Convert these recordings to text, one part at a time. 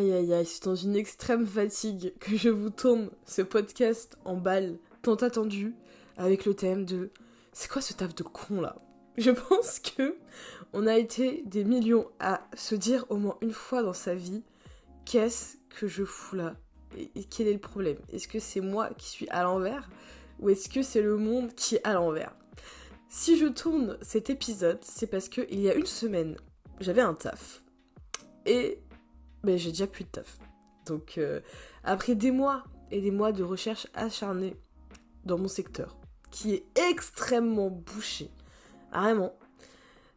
Aïe aïe aïe, c'est dans une extrême fatigue que je vous tourne ce podcast en balle tant attendu avec le thème de c'est quoi ce taf de con là? Je pense que on a été des millions à se dire au moins une fois dans sa vie qu'est-ce que je fous là? Et quel est le problème? Est-ce que c'est moi qui suis à l'envers ou est-ce que c'est le monde qui est à l'envers? Si je tourne cet épisode, c'est parce que il y a une semaine, j'avais un taf et j'ai déjà plus de taf. Donc, après des mois et des mois de recherche acharnée dans mon secteur, qui est extrêmement bouché, vraiment,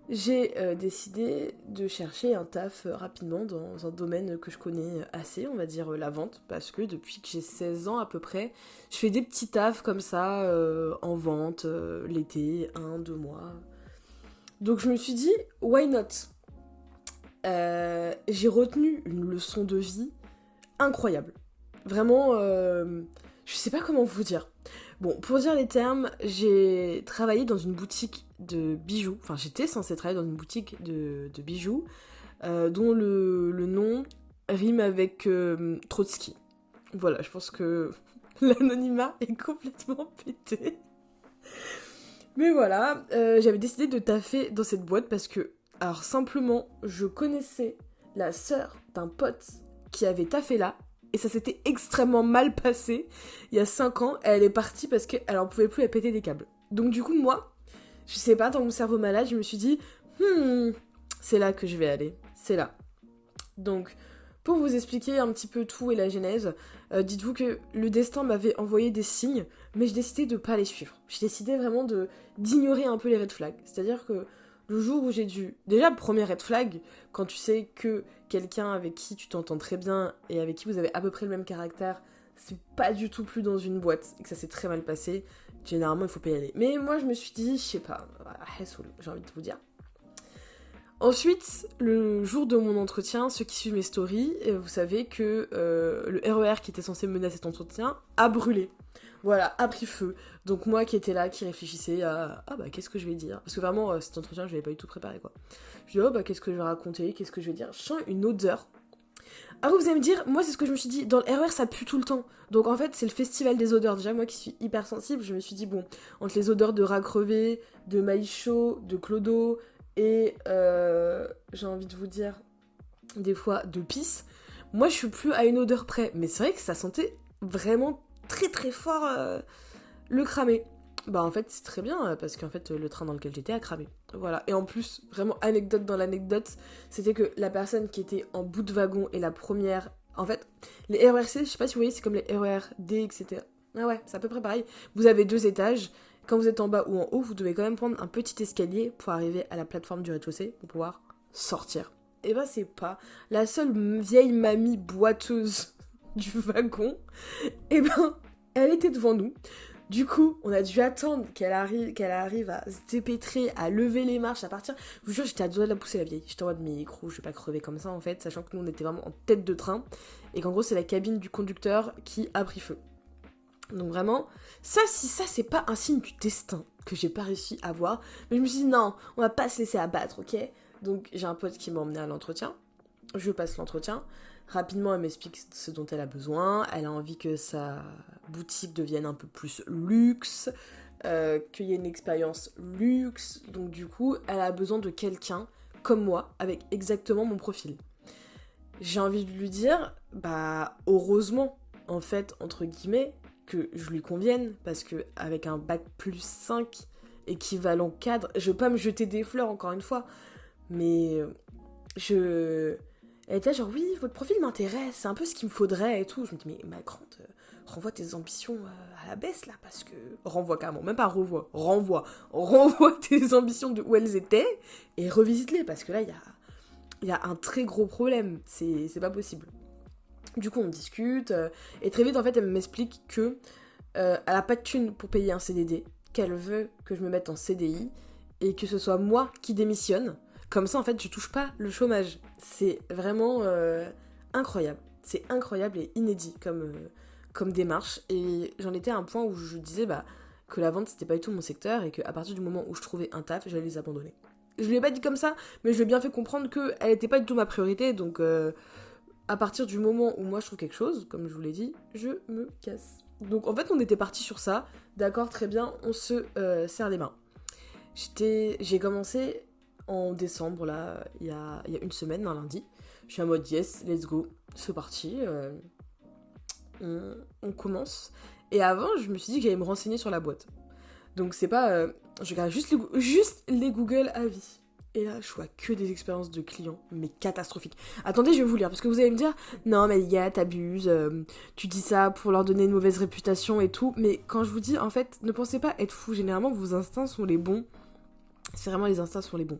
j'ai décidé de chercher un taf rapidement dans un domaine que je connais assez, on va dire la vente, parce que depuis que j'ai 16 ans à peu près, je fais des petits tafs comme ça en vente, l'été, 1-2 mois. Donc je me suis dit, why not? J'ai retenu une leçon de vie incroyable. Vraiment, je sais pas comment vous dire. Bon, pour dire les termes, j'ai travaillé dans une boutique de bijoux. Enfin, j'étais censée travailler dans une boutique de bijoux dont le nom rime avec Trotsky. Voilà, je pense que l'anonymat est complètement pété. Mais voilà, j'avais décidé de taffer dans cette boîte parce que, alors simplement, je connaissais la sœur d'un pote qui avait taffé là, et ça s'était extrêmement mal passé. Il y a 5 ans, elle est partie parce qu'elle en pouvait plus, elle pétait des câbles. Donc du coup, moi, je sais pas, dans mon cerveau malade, je me suis dit, c'est là que je vais aller, c'est là. Donc, pour vous expliquer un petit peu tout et la genèse, dites-vous que le destin m'avait envoyé des signes, mais j'ai décidé de pas les suivre. J'ai décidé vraiment d'ignorer un peu les red flags. C'est-à-dire que le jour où j'ai dû... Déjà, premier red flag, quand tu sais que quelqu'un avec qui tu t'entends très bien et avec qui vous avez à peu près le même caractère, c'est pas du tout plus dans une boîte et que ça s'est très mal passé, généralement il faut pas y aller. Mais moi je me suis dit, je sais pas, j'ai envie de vous dire. Ensuite, le jour de mon entretien, ceux qui suivent mes stories, vous savez que le RER qui était censé mener à cet entretien a brûlé. Voilà, a pris feu. Donc moi qui étais là, qui réfléchissais à qu'est-ce que je vais dire? Parce que vraiment, cet entretien, je l'avais pas du tout préparé, quoi. Je dis, qu'est-ce que je vais raconter? Qu'est-ce que je vais dire? Je sens une odeur. Alors vous allez me dire, moi c'est ce que je me suis dit, dans le RER ça pue tout le temps. Donc en fait c'est le festival des odeurs. Déjà moi qui suis hyper sensible, je me suis dit bon, entre les odeurs de rats crevés, de maïs chaud, de clodo et j'ai envie de vous dire des fois de pisse, moi je suis plus à une odeur près. Mais c'est vrai que ça sentait vraiment très très fort le cramé. Bah en fait c'est très bien parce qu'en fait le train dans lequel j'étais a cramé. Voilà. Et en plus, vraiment anecdote dans l'anecdote, c'était que la personne qui était en bout de wagon et la première... En fait, les RERC, je sais pas si vous voyez, c'est comme les RERD, etc. Ah ouais, c'est à peu près pareil. Vous avez 2 étages. Quand vous êtes en bas ou en haut, vous devez quand même prendre un petit escalier pour arriver à la plateforme du rez-de-chaussée pour pouvoir sortir. Et bah c'est pas la seule vieille mamie boiteuse du wagon. Et ben, elle était devant nous. Du coup, on a dû attendre qu'elle arrive à se dépêtrer, à lever les marches, à partir. Je vous jure, j'étais à deux doigts de la pousser la vieille. J'étais en mode, mais je vais pas crever comme ça en fait, sachant que nous on était vraiment en tête de train. Et qu'en gros, c'est la cabine du conducteur qui a pris feu. Donc vraiment, si ça c'est pas un signe du destin que j'ai pas réussi à voir. Mais je me suis dit, non, on va pas se laisser abattre, ok? Donc j'ai un pote qui m'a emmené à l'entretien. Je passe l'entretien. Rapidement, elle m'explique ce dont elle a besoin. Elle a envie que sa boutique devienne un peu plus luxe, qu'il y ait une expérience luxe. Donc du coup, elle a besoin de quelqu'un comme moi, avec exactement mon profil. J'ai envie de lui dire, heureusement, en fait, entre guillemets, que je lui convienne, parce que avec un bac plus 5 équivalent cadre, je veux pas me jeter des fleurs encore une fois, mais elle était genre, oui, votre profil m'intéresse, c'est un peu ce qu'il me faudrait et tout. Je me dis, mais ma grande, renvoie tes ambitions à la baisse là, parce que... Renvoie carrément, même pas revois, renvoie tes ambitions de où elles étaient et revisite-les, parce que là, il y a un très gros problème, c'est pas possible. Du coup, on discute, et très vite, en fait, elle m'explique que elle a pas de thune pour payer un CDD, qu'elle veut que je me mette en CDI, et que ce soit moi qui démissionne. Comme ça, en fait, je touche pas le chômage. C'est vraiment incroyable. C'est incroyable et inédit comme démarche. Et j'en étais à un point où je disais que la vente, c'était pas du tout mon secteur et qu'à partir du moment où je trouvais un taf, j'allais les abandonner. Je lui ai pas dit comme ça, mais je lui ai bien fait comprendre qu'elle était pas du tout ma priorité. Donc à partir du moment où moi je trouve quelque chose, comme je vous l'ai dit, je me casse. Donc en fait on était parti sur ça, d'accord, très bien, on se serre les mains. J'ai commencé en décembre, là, il y a une semaine, un lundi. Je suis en mode yes, let's go, c'est parti, on commence. Et avant, je me suis dit que j'allais me renseigner sur la boîte. Donc c'est pas... je regarde juste les Google avis. Et là, je vois que des expériences de clients, mais catastrophiques. Attendez, je vais vous lire, parce que vous allez me dire, non, mais les gars, t'abuses, tu dis ça pour leur donner une mauvaise réputation et tout. Mais quand je vous dis, en fait, ne pensez pas être fou. Généralement, vos instincts sont les bons. C'est vraiment les instincts sont les bons.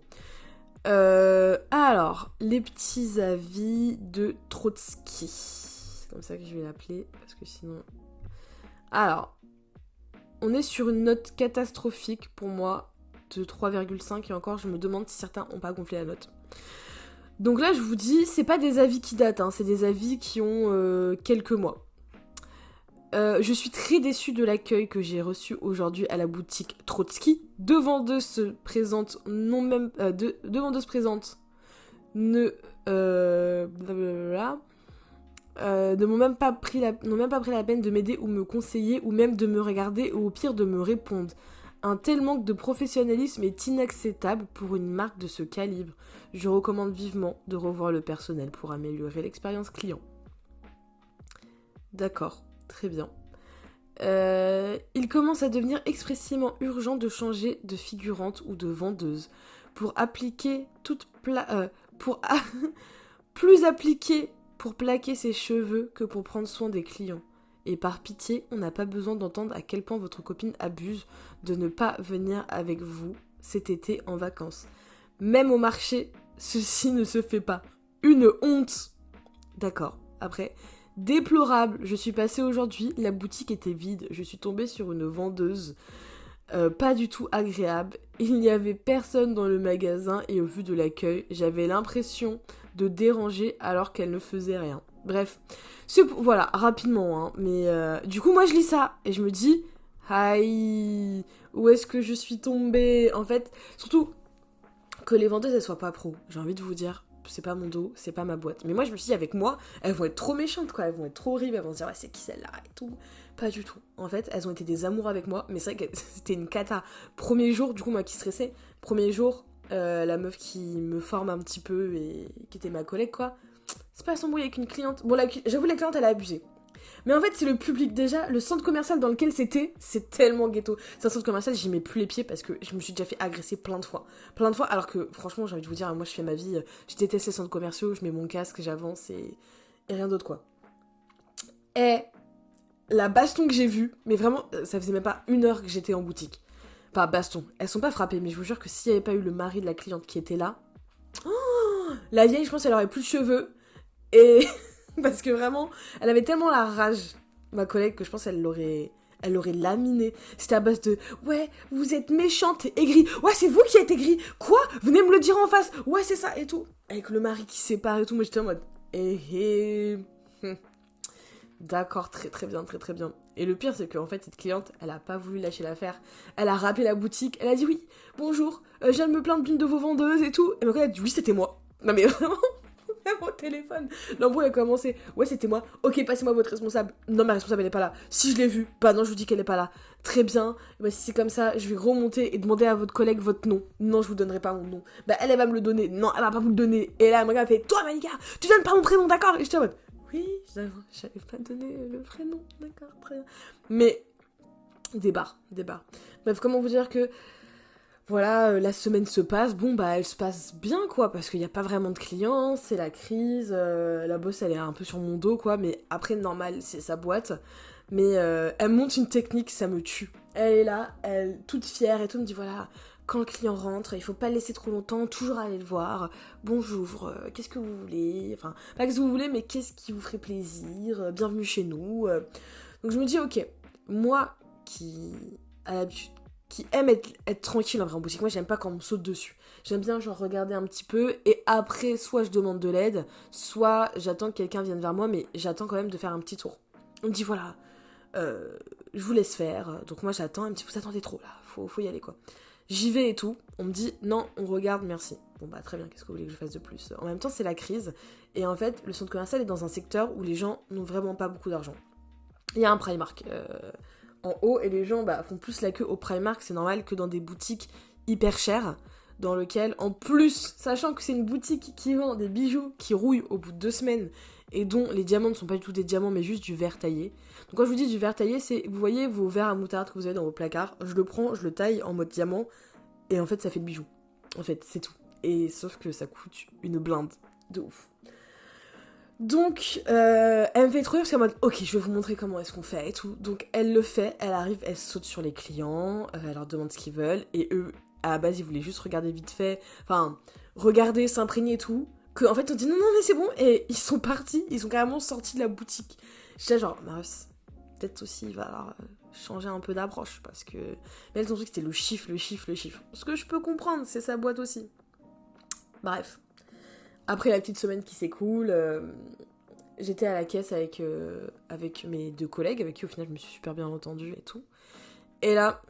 Alors, les petits avis de Trotsky. C'est comme ça que je vais l'appeler, parce que sinon... Alors, on est sur une note catastrophique pour moi, de 3,5, et encore, je me demande si certains n'ont pas gonflé la note. Donc là, je vous dis, c'est pas des avis qui datent, hein, c'est des avis qui ont quelques mois. Je suis très déçue de l'accueil que j'ai reçu aujourd'hui à la boutique Trotsky. Deux vendeuses se présentent deux vendeuses présentes blablabla, n'ont même pas pris la peine de m'aider ou me conseiller ou même de me regarder ou au pire de me répondre. Un tel manque de professionnalisme est inacceptable pour une marque de ce calibre. Je recommande vivement de revoir le personnel pour améliorer l'expérience client. D'accord. Très bien. Il commence à devenir expressément urgent de changer de figurante ou de vendeuse pour appliquer plus appliqué pour plaquer ses cheveux que pour prendre soin des clients. Et par pitié, on n'a pas besoin d'entendre à quel point votre copine abuse de ne pas venir avec vous cet été en vacances. Même au marché, ceci ne se fait pas. Une honte. D'accord. Après... Déplorable, je suis passée aujourd'hui, la boutique était vide, je suis tombée sur une vendeuse pas du tout agréable, il n'y avait personne dans le magasin et au vu de l'accueil, j'avais l'impression de déranger alors qu'elle ne faisait rien. Bref, voilà, rapidement, hein, mais du coup moi je lis ça et je me dis, aïe, où est-ce que je suis tombée? En fait, surtout que les vendeuses elles soient pas pro, j'ai envie de vous dire. C'est pas mon dos, c'est pas ma boîte. Mais moi, je me suis dit, avec moi, elles vont être trop méchantes, quoi. Elles vont être trop horribles, elles vont se dire, ouais, c'est qui celle-là et tout. Pas du tout. En fait, elles ont été des amours avec moi, mais c'est vrai que c'était une cata. Premier jour, du coup, moi qui stressais, premier jour, la meuf qui me forme un petit peu et qui était ma collègue, quoi, c'est pas à s'embrouiller avec une cliente. Bon, j'avoue, la cliente, elle a abusé. Mais en fait, c'est le public déjà. Le centre commercial dans lequel c'était, c'est tellement ghetto. C'est un centre commercial, j'y mets plus les pieds parce que je me suis déjà fait agresser plein de fois. Plein de fois, alors que franchement, j'ai envie de vous dire, moi je fais ma vie, je déteste les centres commerciaux, je mets mon casque, j'avance et rien d'autre quoi. Et la baston que j'ai vue, mais vraiment, ça faisait même pas une heure que j'étais en boutique. Enfin, baston. Elles sont pas frappées, mais je vous jure que s'il y avait pas eu le mari de la cliente qui était là, la vieille, je pense, elle aurait plus de cheveux. Et. Parce que vraiment, elle avait tellement la rage, ma collègue, que je pense qu'elle l'aurait laminé. C'était à base de « Ouais, vous êtes méchante et aigrie. Ouais, c'est vous qui êtes aigrie. Quoi? Venez me le dire en face. Ouais, c'est ça. » Et tout. Avec le mari qui sépare et tout. Moi, j'étais en mode « D'accord, très très bien, très très bien. » Et le pire, c'est qu'en fait, cette cliente, elle a pas voulu lâcher l'affaire. Elle a rappelé la boutique. Elle a dit « Oui, bonjour, je viens de me plaindre d'une de vos vendeuses et tout. » Et ma collègue a dit « Oui, c'était moi. » Non mais vraiment au téléphone. L'embrouille a commencé. Ouais, c'était moi. Ok, passez-moi votre responsable. Non, ma responsable, elle est pas là. Si je l'ai vue, bah non, je vous dis qu'elle est pas là. Très bien. Bah, si c'est comme ça, je vais remonter et demander à votre collègue votre nom. Non, je vous donnerai pas mon nom. Bah, elle va me le donner. Non, elle va pas vous le donner. Et là, elle me regarde et fait toi, Malika, tu donnes pas mon prénom, d'accord? Et j'étais en mode oui, j'avais pas donné le prénom, d'accord, très bien. Mais, débat. Bref, comment vous dire que. Voilà, la semaine se passe, bon bah elle se passe bien quoi, parce qu'il n'y a pas vraiment de clients, c'est la crise, la boss elle est un peu sur mon dos quoi, mais après normal c'est sa boîte, mais elle monte une technique, ça me tue. Elle est là, elle toute fière et tout, me dit voilà, quand le client rentre, il faut pas le laisser trop longtemps, toujours aller le voir, bonjour, qu'est-ce que vous voulez, enfin pas qu'est-ce que vous voulez mais qu'est-ce qui vous ferait plaisir, bienvenue chez nous. Donc je me dis ok, moi qui a l'habitude qui aime être tranquille en vrai en boutique. Moi, j'aime pas quand on me saute dessus. J'aime bien genre regarder un petit peu et après, soit je demande de l'aide, soit j'attends que quelqu'un vienne vers moi, mais j'attends quand même de faire un petit tour. On me dit voilà, je vous laisse faire. Donc moi, j'attends un petit peu. Vous attendez trop là, faut y aller quoi. J'y vais et tout. On me dit non, on regarde, merci. Bon bah très bien, qu'est-ce que vous voulez que je fasse de plus? En même temps, c'est la crise Et en fait, le centre commercial est dans un secteur où les gens n'ont vraiment pas beaucoup d'argent. Il y a un Primark en haut et les gens font plus la queue au Primark, c'est normal, que dans des boutiques hyper chères, dans lequel, en plus, sachant que c'est une boutique qui vend des bijoux qui rouillent au bout de 2 semaines et dont les diamants ne sont pas du tout des diamants mais juste du verre taillé. Donc quand je vous dis du verre taillé, c'est, vous voyez vos verres à moutarde que vous avez dans vos placards, je le prends, je le taille en mode diamant et en fait ça fait le bijou. En fait, c'est tout. Et sauf que ça coûte une blinde de ouf. Donc, elle me fait trop rire parce qu'elle est en mode, ok, je vais vous montrer comment est-ce qu'on fait et tout. Donc, elle le fait, elle arrive, elle saute sur les clients, elle leur demande ce qu'ils veulent, et eux, à la base, ils voulaient juste regarder vite fait, enfin, regarder, s'imprégner et tout. Que, en fait, on dit non, non, mais c'est bon, et ils sont partis, ils sont carrément sortis de la boutique. J'étais genre, Marius, peut-être aussi, il va falloir changer un peu d'approche, parce que. Mais elle, son truc, c'était le chiffre, le chiffre, le chiffre. Ce que je peux comprendre, c'est sa boîte aussi. Bref. Après la petite semaine qui s'écoule, j'étais à la caisse avec mes 2 collègues, avec qui au final je me suis super bien entendue et tout. Et là,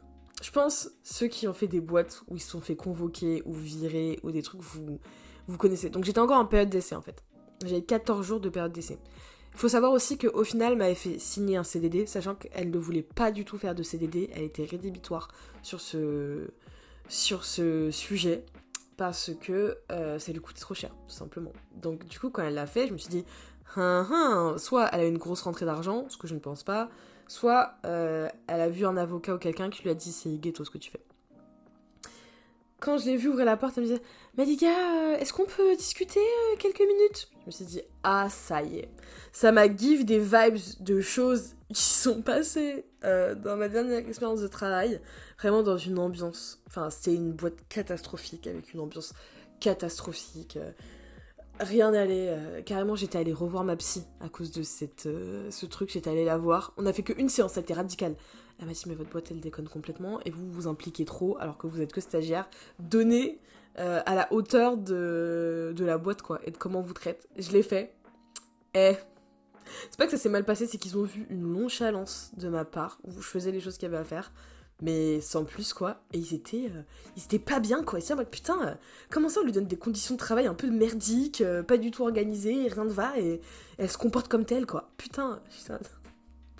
je pense, ceux qui ont fait des boîtes où ils se sont fait convoquer ou virer ou des trucs, vous connaissez. Donc j'étais encore en période d'essai en fait. J'avais 14 jours de période d'essai. Il faut savoir aussi qu'au final, elle m'avait fait signer un CDD, sachant qu'elle ne voulait pas du tout faire de CDD, elle était rédhibitoire sur ce sujet. Parce que ça lui coûtait trop cher, tout simplement. Donc du coup, quand elle l'a fait, je me suis dit, soit elle a une grosse rentrée d'argent, ce que je ne pense pas, soit elle a vu un avocat ou quelqu'un qui lui a dit, c'est ghetto ce que tu fais. Quand je l'ai vu ouvrir la porte, elle me disait, Malika, est-ce qu'on peut discuter quelques minutes? Je me suis dit, ah ça y est. Ça m'a give des vibes de choses qui sont passées dans ma dernière expérience de travail. Vraiment dans une ambiance. Enfin, c'était une boîte catastrophique avec une ambiance catastrophique. Rien n'allait. Carrément, j'étais allée revoir ma psy à cause de ce truc. J'étais allée la voir. On a fait qu'une séance, ça a été radical. Elle m'a dit, mais votre boîte, elle déconne complètement et vous vous impliquez trop alors que vous êtes que stagiaire. Donnez à la hauteur de la boîte, quoi, et de comment on vous traite. Je l'ai fait. Et c'est pas que ça s'est mal passé, c'est qu'ils ont vu une nonchalance de ma part où je faisais les choses qu'il y avait à faire. Mais sans plus, quoi. Et ils étaient pas bien, quoi. Ils étaient en mode, putain, comment ça on lui donne des conditions de travail un peu merdiques, pas du tout organisées, rien ne va, et elle se comporte comme telle, quoi. Putain,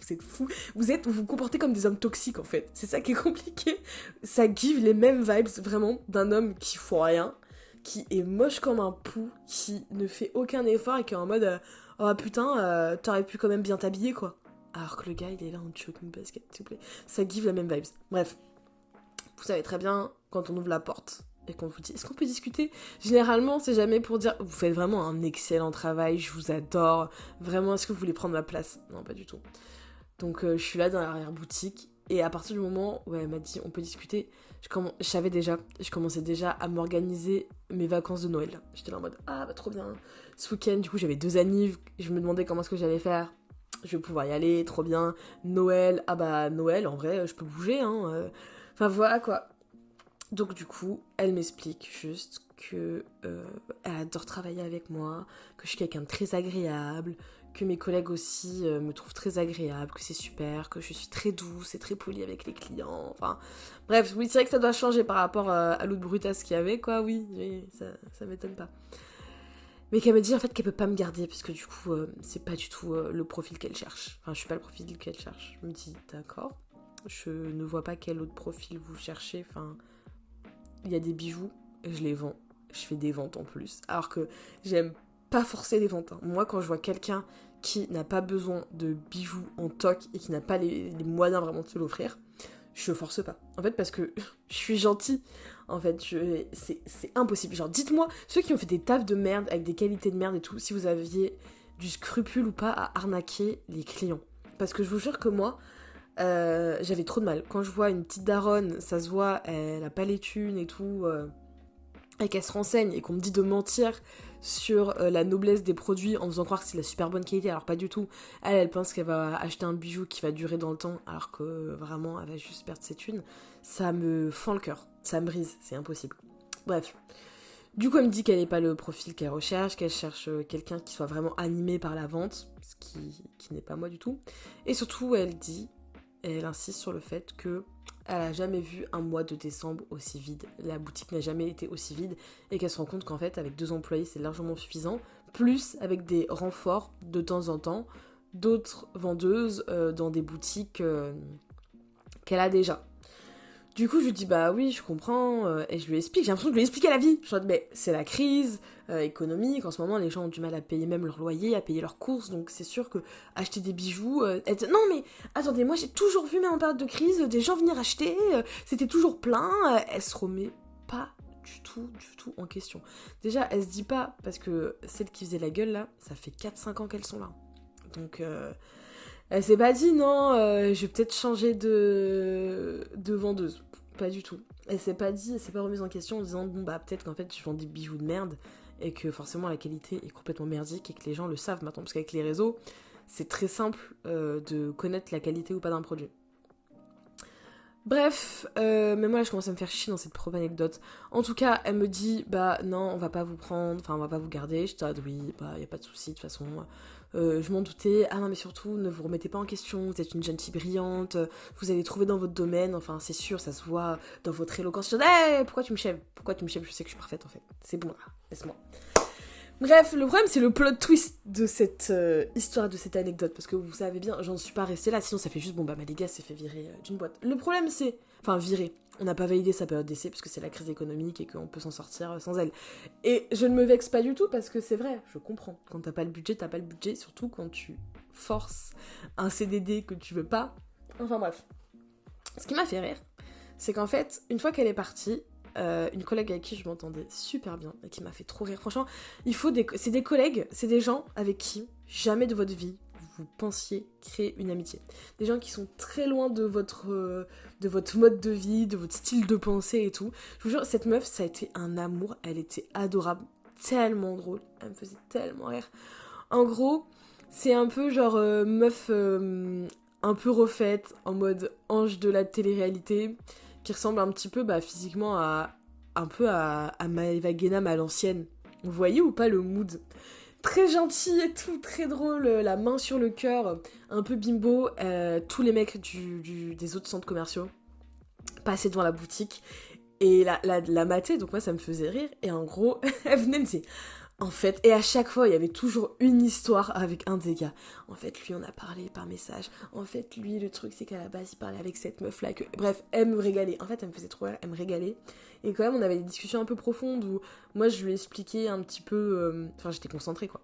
vous êtes fous. Vous vous comportez comme des hommes toxiques, en fait. C'est ça qui est compliqué. Ça give les mêmes vibes, vraiment, d'un homme qui fout rien, qui est moche comme un pou, qui ne fait aucun effort et qui est en mode, oh putain, t'aurais pu quand même bien t'habiller, quoi. Alors que le gars, il est là en jogging basket, s'il vous plaît. Ça give la même vibes. Bref. Vous savez très bien, quand on ouvre la porte et qu'on vous dit, est-ce qu'on peut discuter? Généralement, c'est jamais pour dire, vous faites vraiment un excellent travail, je vous adore. Vraiment, est-ce que vous voulez prendre ma place? Non, pas du tout. Donc, je suis là dans l'arrière-boutique. Et à partir du moment où elle m'a dit, on peut discuter, je commençais déjà à m'organiser mes vacances de Noël. J'étais là en mode, ah, bah trop bien. Ce week-end, du coup, j'avais 2 annives. Je me demandais comment est-ce que j'allais faire. Je vais pouvoir y aller, trop bien. Noël, ah bah Noël, en vrai, je peux bouger, hein. Enfin voilà quoi. Donc du coup, elle m'explique juste que elle adore travailler avec moi, que je suis quelqu'un de très agréable, que mes collègues aussi me trouvent très agréable, que c'est super, que je suis très douce et très polie avec les clients. Enfin, bref, oui, c'est vrai que ça doit changer par rapport à l'autre brutasse qu'il y avait, quoi, oui, ça m'étonne pas. Mais qu'elle me dit en fait qu'elle peut pas me garder parce que du coup c'est pas du tout le profil qu'elle cherche. Enfin je suis pas le profil qu'elle cherche. Je me dis d'accord, je ne vois pas quel autre profil vous cherchez. Enfin il y a des bijoux, je les vends, je fais des ventes en plus. Alors que j'aime pas forcer les ventes. Hein. Moi quand je vois quelqu'un qui n'a pas besoin de bijoux en toc et qui n'a pas les moyens vraiment de se l'offrir, je force pas. En fait parce que je suis gentille. En fait, c'est impossible. Genre, dites-moi, ceux qui ont fait des tafs de merde, avec des qualités de merde et tout, si vous aviez du scrupule ou pas à arnaquer les clients. Parce que je vous jure que moi, j'avais trop de mal. Quand je vois une petite daronne, ça se voit, elle a pas les thunes et tout, et qu'elle se renseigne et qu'on me dit de mentir sur la noblesse des produits en faisant croire que c'est de la super bonne qualité, alors pas du tout. Elle pense qu'elle va acheter un bijou qui va durer dans le temps, alors que vraiment, elle va juste perdre ses thunes. Ça me fend le cœur, ça me brise, c'est impossible. Bref. Du coup, elle me dit qu'elle n'est pas le profil qu'elle recherche, qu'elle cherche quelqu'un qui soit vraiment animé par la vente, ce qui n'est pas moi du tout. Et surtout, elle insiste sur le fait que elle a jamais vu un mois de décembre aussi vide. La boutique n'a jamais été aussi vide et qu'elle se rend compte qu'en fait, avec 2 employés, c'est largement suffisant plus avec des renforts de temps en temps d'autres vendeuses dans des boutiques qu'elle a déjà. Du coup, je lui dis bah oui, je comprends, et je lui explique, j'ai l'impression de lui expliquer la vie. Je lui dis mais c'est la crise économique, en ce moment les gens ont du mal à payer même leur loyer, à payer leurs courses, donc c'est sûr que acheter des bijoux... non mais attendez, moi j'ai toujours vu même en période de crise des gens venir acheter, c'était toujours plein, elle se remet pas du tout en question. Déjà, elle se dit pas, parce que celle qui faisait la gueule là, ça fait 4-5 ans qu'elles sont là. Donc... elle s'est pas dit non, je vais peut-être changer de vendeuse. Pas du tout. Elle s'est pas remise en question en disant bon bah peut-être qu'en fait je vends des bijoux de merde et que forcément la qualité est complètement merdique et que les gens le savent maintenant. Parce qu'avec les réseaux, c'est très simple de connaître la qualité ou pas d'un produit. Bref, mais moi là je commence à me faire chier dans cette propre anecdote. En tout cas, elle me dit bah non, on va pas vous prendre, enfin on va pas vous garder. Je dis oui, bah y a pas de souci de toute façon. Je m'en doutais. Ah non mais surtout ne vous remettez pas en question, vous êtes une jeune fille brillante, vous allez trouver dans votre domaine, enfin c'est sûr, ça se voit dans votre éloquence. Je dis hey, pourquoi tu me chèves? Pourquoi tu me chèves? Je sais que je suis parfaite en fait. C'est bon là, laisse-moi. Bref, le problème c'est le plot twist de cette histoire, de cette anecdote, parce que vous savez bien, j'en suis pas restée là, sinon ça fait juste bon bah Maléga s'est fait virer d'une boîte. Le problème c'est, enfin virer, on n'a pas validé sa période d'essai parce que c'est la crise économique et qu'on peut s'en sortir sans elle. Et je ne me vexe pas du tout parce que c'est vrai, je comprends, quand t'as pas le budget, surtout quand tu forces un CDD que tu veux pas. Enfin bref. Ce qui m'a fait rire, c'est qu'en fait, une fois qu'elle est partie, une collègue avec qui je m'entendais super bien et qui m'a fait trop rire. Franchement, c'est des collègues, c'est des gens avec qui jamais de votre vie vous pensiez créer une amitié. Des gens qui sont très loin de votre mode de vie, de votre style de pensée et tout. Je vous jure, cette meuf, ça a été un amour. Elle était adorable, tellement drôle. Elle me faisait tellement rire. En gros, c'est un peu genre meuf un peu refaite, en mode ange de la télé-réalité, qui ressemble un petit peu physiquement à Maëva Guénam à l'ancienne. Vous voyez ou pas le mood? Très gentil et tout, très drôle, la main sur le cœur, un peu bimbo. Tous les mecs des autres centres commerciaux passaient devant la boutique et la mataient, donc moi ça me faisait rire. Et en gros, elle venait me dire... En fait, et à chaque fois, il y avait toujours une histoire avec un des gars. En fait, lui, on a parlé par message. En fait, lui, le truc, c'est qu'à la base, il parlait avec cette meuf-là. Bref, elle me régalait. En fait, elle me faisait trop rire, elle me régalait. Et quand même, on avait des discussions un peu profondes où moi, je lui expliquais un petit peu... Enfin, j'étais concentrée, quoi.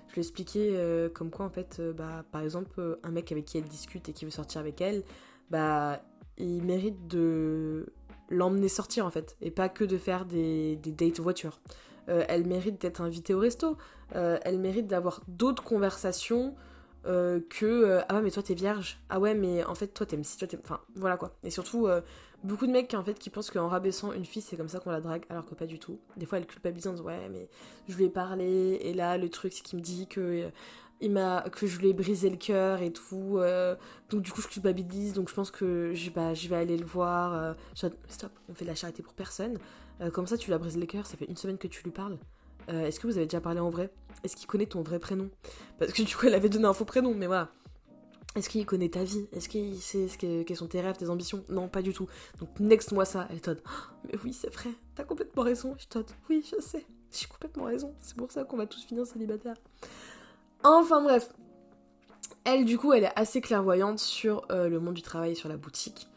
Je lui expliquais comme quoi, en fait, par exemple, un mec avec qui elle discute et qui veut sortir avec elle, il mérite de l'emmener sortir, en fait. Et pas que de faire des dates voiture. Elle mérite d'être invitée au resto, elle mérite d'avoir d'autres conversations ah ouais mais toi t'es vierge, ah ouais mais en fait toi t'aimes si, toi t'aimes... Enfin voilà quoi. Et surtout beaucoup de mecs en fait qui pensent qu'en rabaissant une fille c'est comme ça qu'on la drague, alors que pas du tout. Des fois elle culpabilise en disant ouais mais je lui ai parlé et là le truc c'est qu'il me dit que je lui ai brisé le cœur et tout, donc du coup je culpabilise, donc je pense que je vais aller le voir. Stop, on fait de la charité pour personne. Comme ça tu lui as brisé le cœur, ça fait une semaine que tu lui parles. Est-ce que vous avez déjà parlé en vrai? Est-ce qu'il connaît ton vrai prénom? Parce que du coup elle avait donné un faux prénom, mais voilà. Est-ce qu'il connaît ta vie? Est-ce qu'il sait quels sont tes rêves, tes ambitions? Non, pas du tout. Donc next-moi ça. Elle Todd. Oh, mais oui, c'est vrai, t'as complètement raison. Je Todd. Oui, je sais, j'ai complètement raison. C'est pour ça qu'on va tous finir célibataires. Enfin bref. Elle, du coup, elle est assez clairvoyante sur le monde du travail et sur la boutique.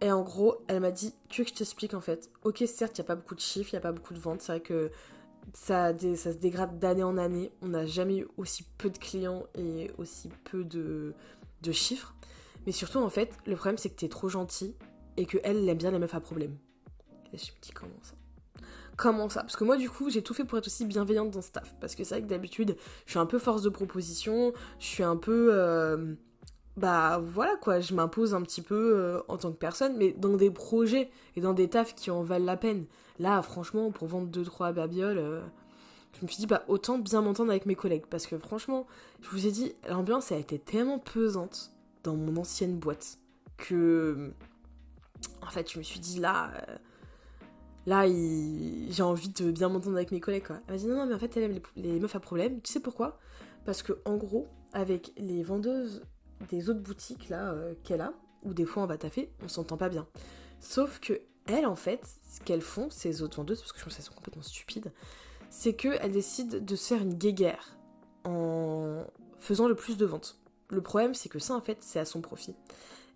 Et en gros, elle m'a dit, tu veux que je t'explique en fait? Ok, certes, il n'y a pas beaucoup de chiffres, il n'y a pas beaucoup de ventes. C'est vrai que ça se dégrade d'année en année. On n'a jamais eu aussi peu de clients et aussi peu de chiffres. Mais surtout, en fait, le problème, c'est que t'es trop gentil et qu'elle, elle aime bien les meufs à problème. Et je me dis, comment ça? Comment ça? Parce que moi, du coup, j'ai tout fait pour être aussi bienveillante dans ce taf. Parce que c'est vrai que d'habitude, je suis un peu force de proposition, je suis un peu... voilà quoi, je m'impose un petit peu en tant que personne, mais dans des projets et dans des tafs qui en valent la peine. Là, franchement, pour vendre 2-3 babioles, je me suis dit, autant bien m'entendre avec mes collègues. Parce que franchement, je vous ai dit, l'ambiance a été tellement pesante dans mon ancienne boîte que... En fait, je me suis dit, j'ai envie de bien m'entendre avec mes collègues, quoi. Elle m'a dit, non, mais en fait, elle aime les meufs à problème. Tu sais pourquoi? Parce que, en gros, avec les vendeuses des autres boutiques, là, qu'elle a, où des fois on va taffer, on s'entend pas bien. Sauf que, elles, en fait, ce qu'elles font, ces autres vendeuses, parce que je pense qu'elles sont complètement stupides, c'est qu'elle décide de se faire une guéguerre en faisant le plus de ventes. Le problème, c'est que ça, en fait, c'est à son profit.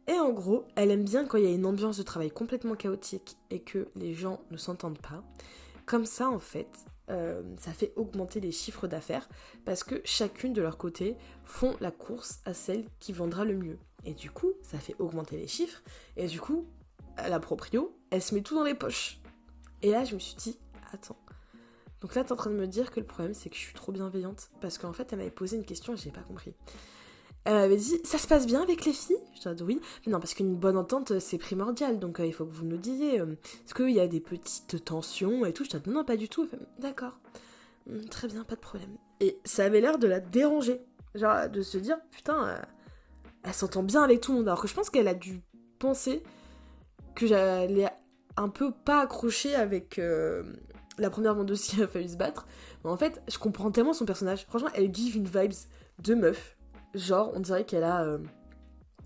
Et en gros, elle aime bien quand il y a une ambiance de travail complètement chaotique et que les gens ne s'entendent pas. Comme ça, en fait, ça fait augmenter les chiffres d'affaires parce que chacune de leur côté font la course à celle qui vendra le mieux. Et du coup, ça fait augmenter les chiffres. Et du coup, la proprio, elle se met tout dans les poches. Et là, je me suis dit, attends. Donc là, t'es en train de me dire que le problème, c'est que je suis trop bienveillante. Parce qu'en fait, elle m'avait posé une question et j'ai pas compris. Elle m'avait dit, ça se passe bien avec les filles? Je dis oui. Mais non, parce qu'une bonne entente, c'est primordial. Donc il faut que vous nous disiez, est-ce qu'il y a des petites tensions et tout? Je dis non, pas du tout. Elle fait, d'accord. Très bien, pas de problème. Et ça avait l'air de la déranger. Genre, de se dire, putain, elle s'entend bien avec tout le monde. Alors que je pense qu'elle a dû penser que j'allais un peu pas accrocher avec la première vendeuse qui a failli se battre. Mais en fait, je comprends tellement son personnage. Franchement, elle give une vibes de meuf. Genre, on dirait qu'elle a...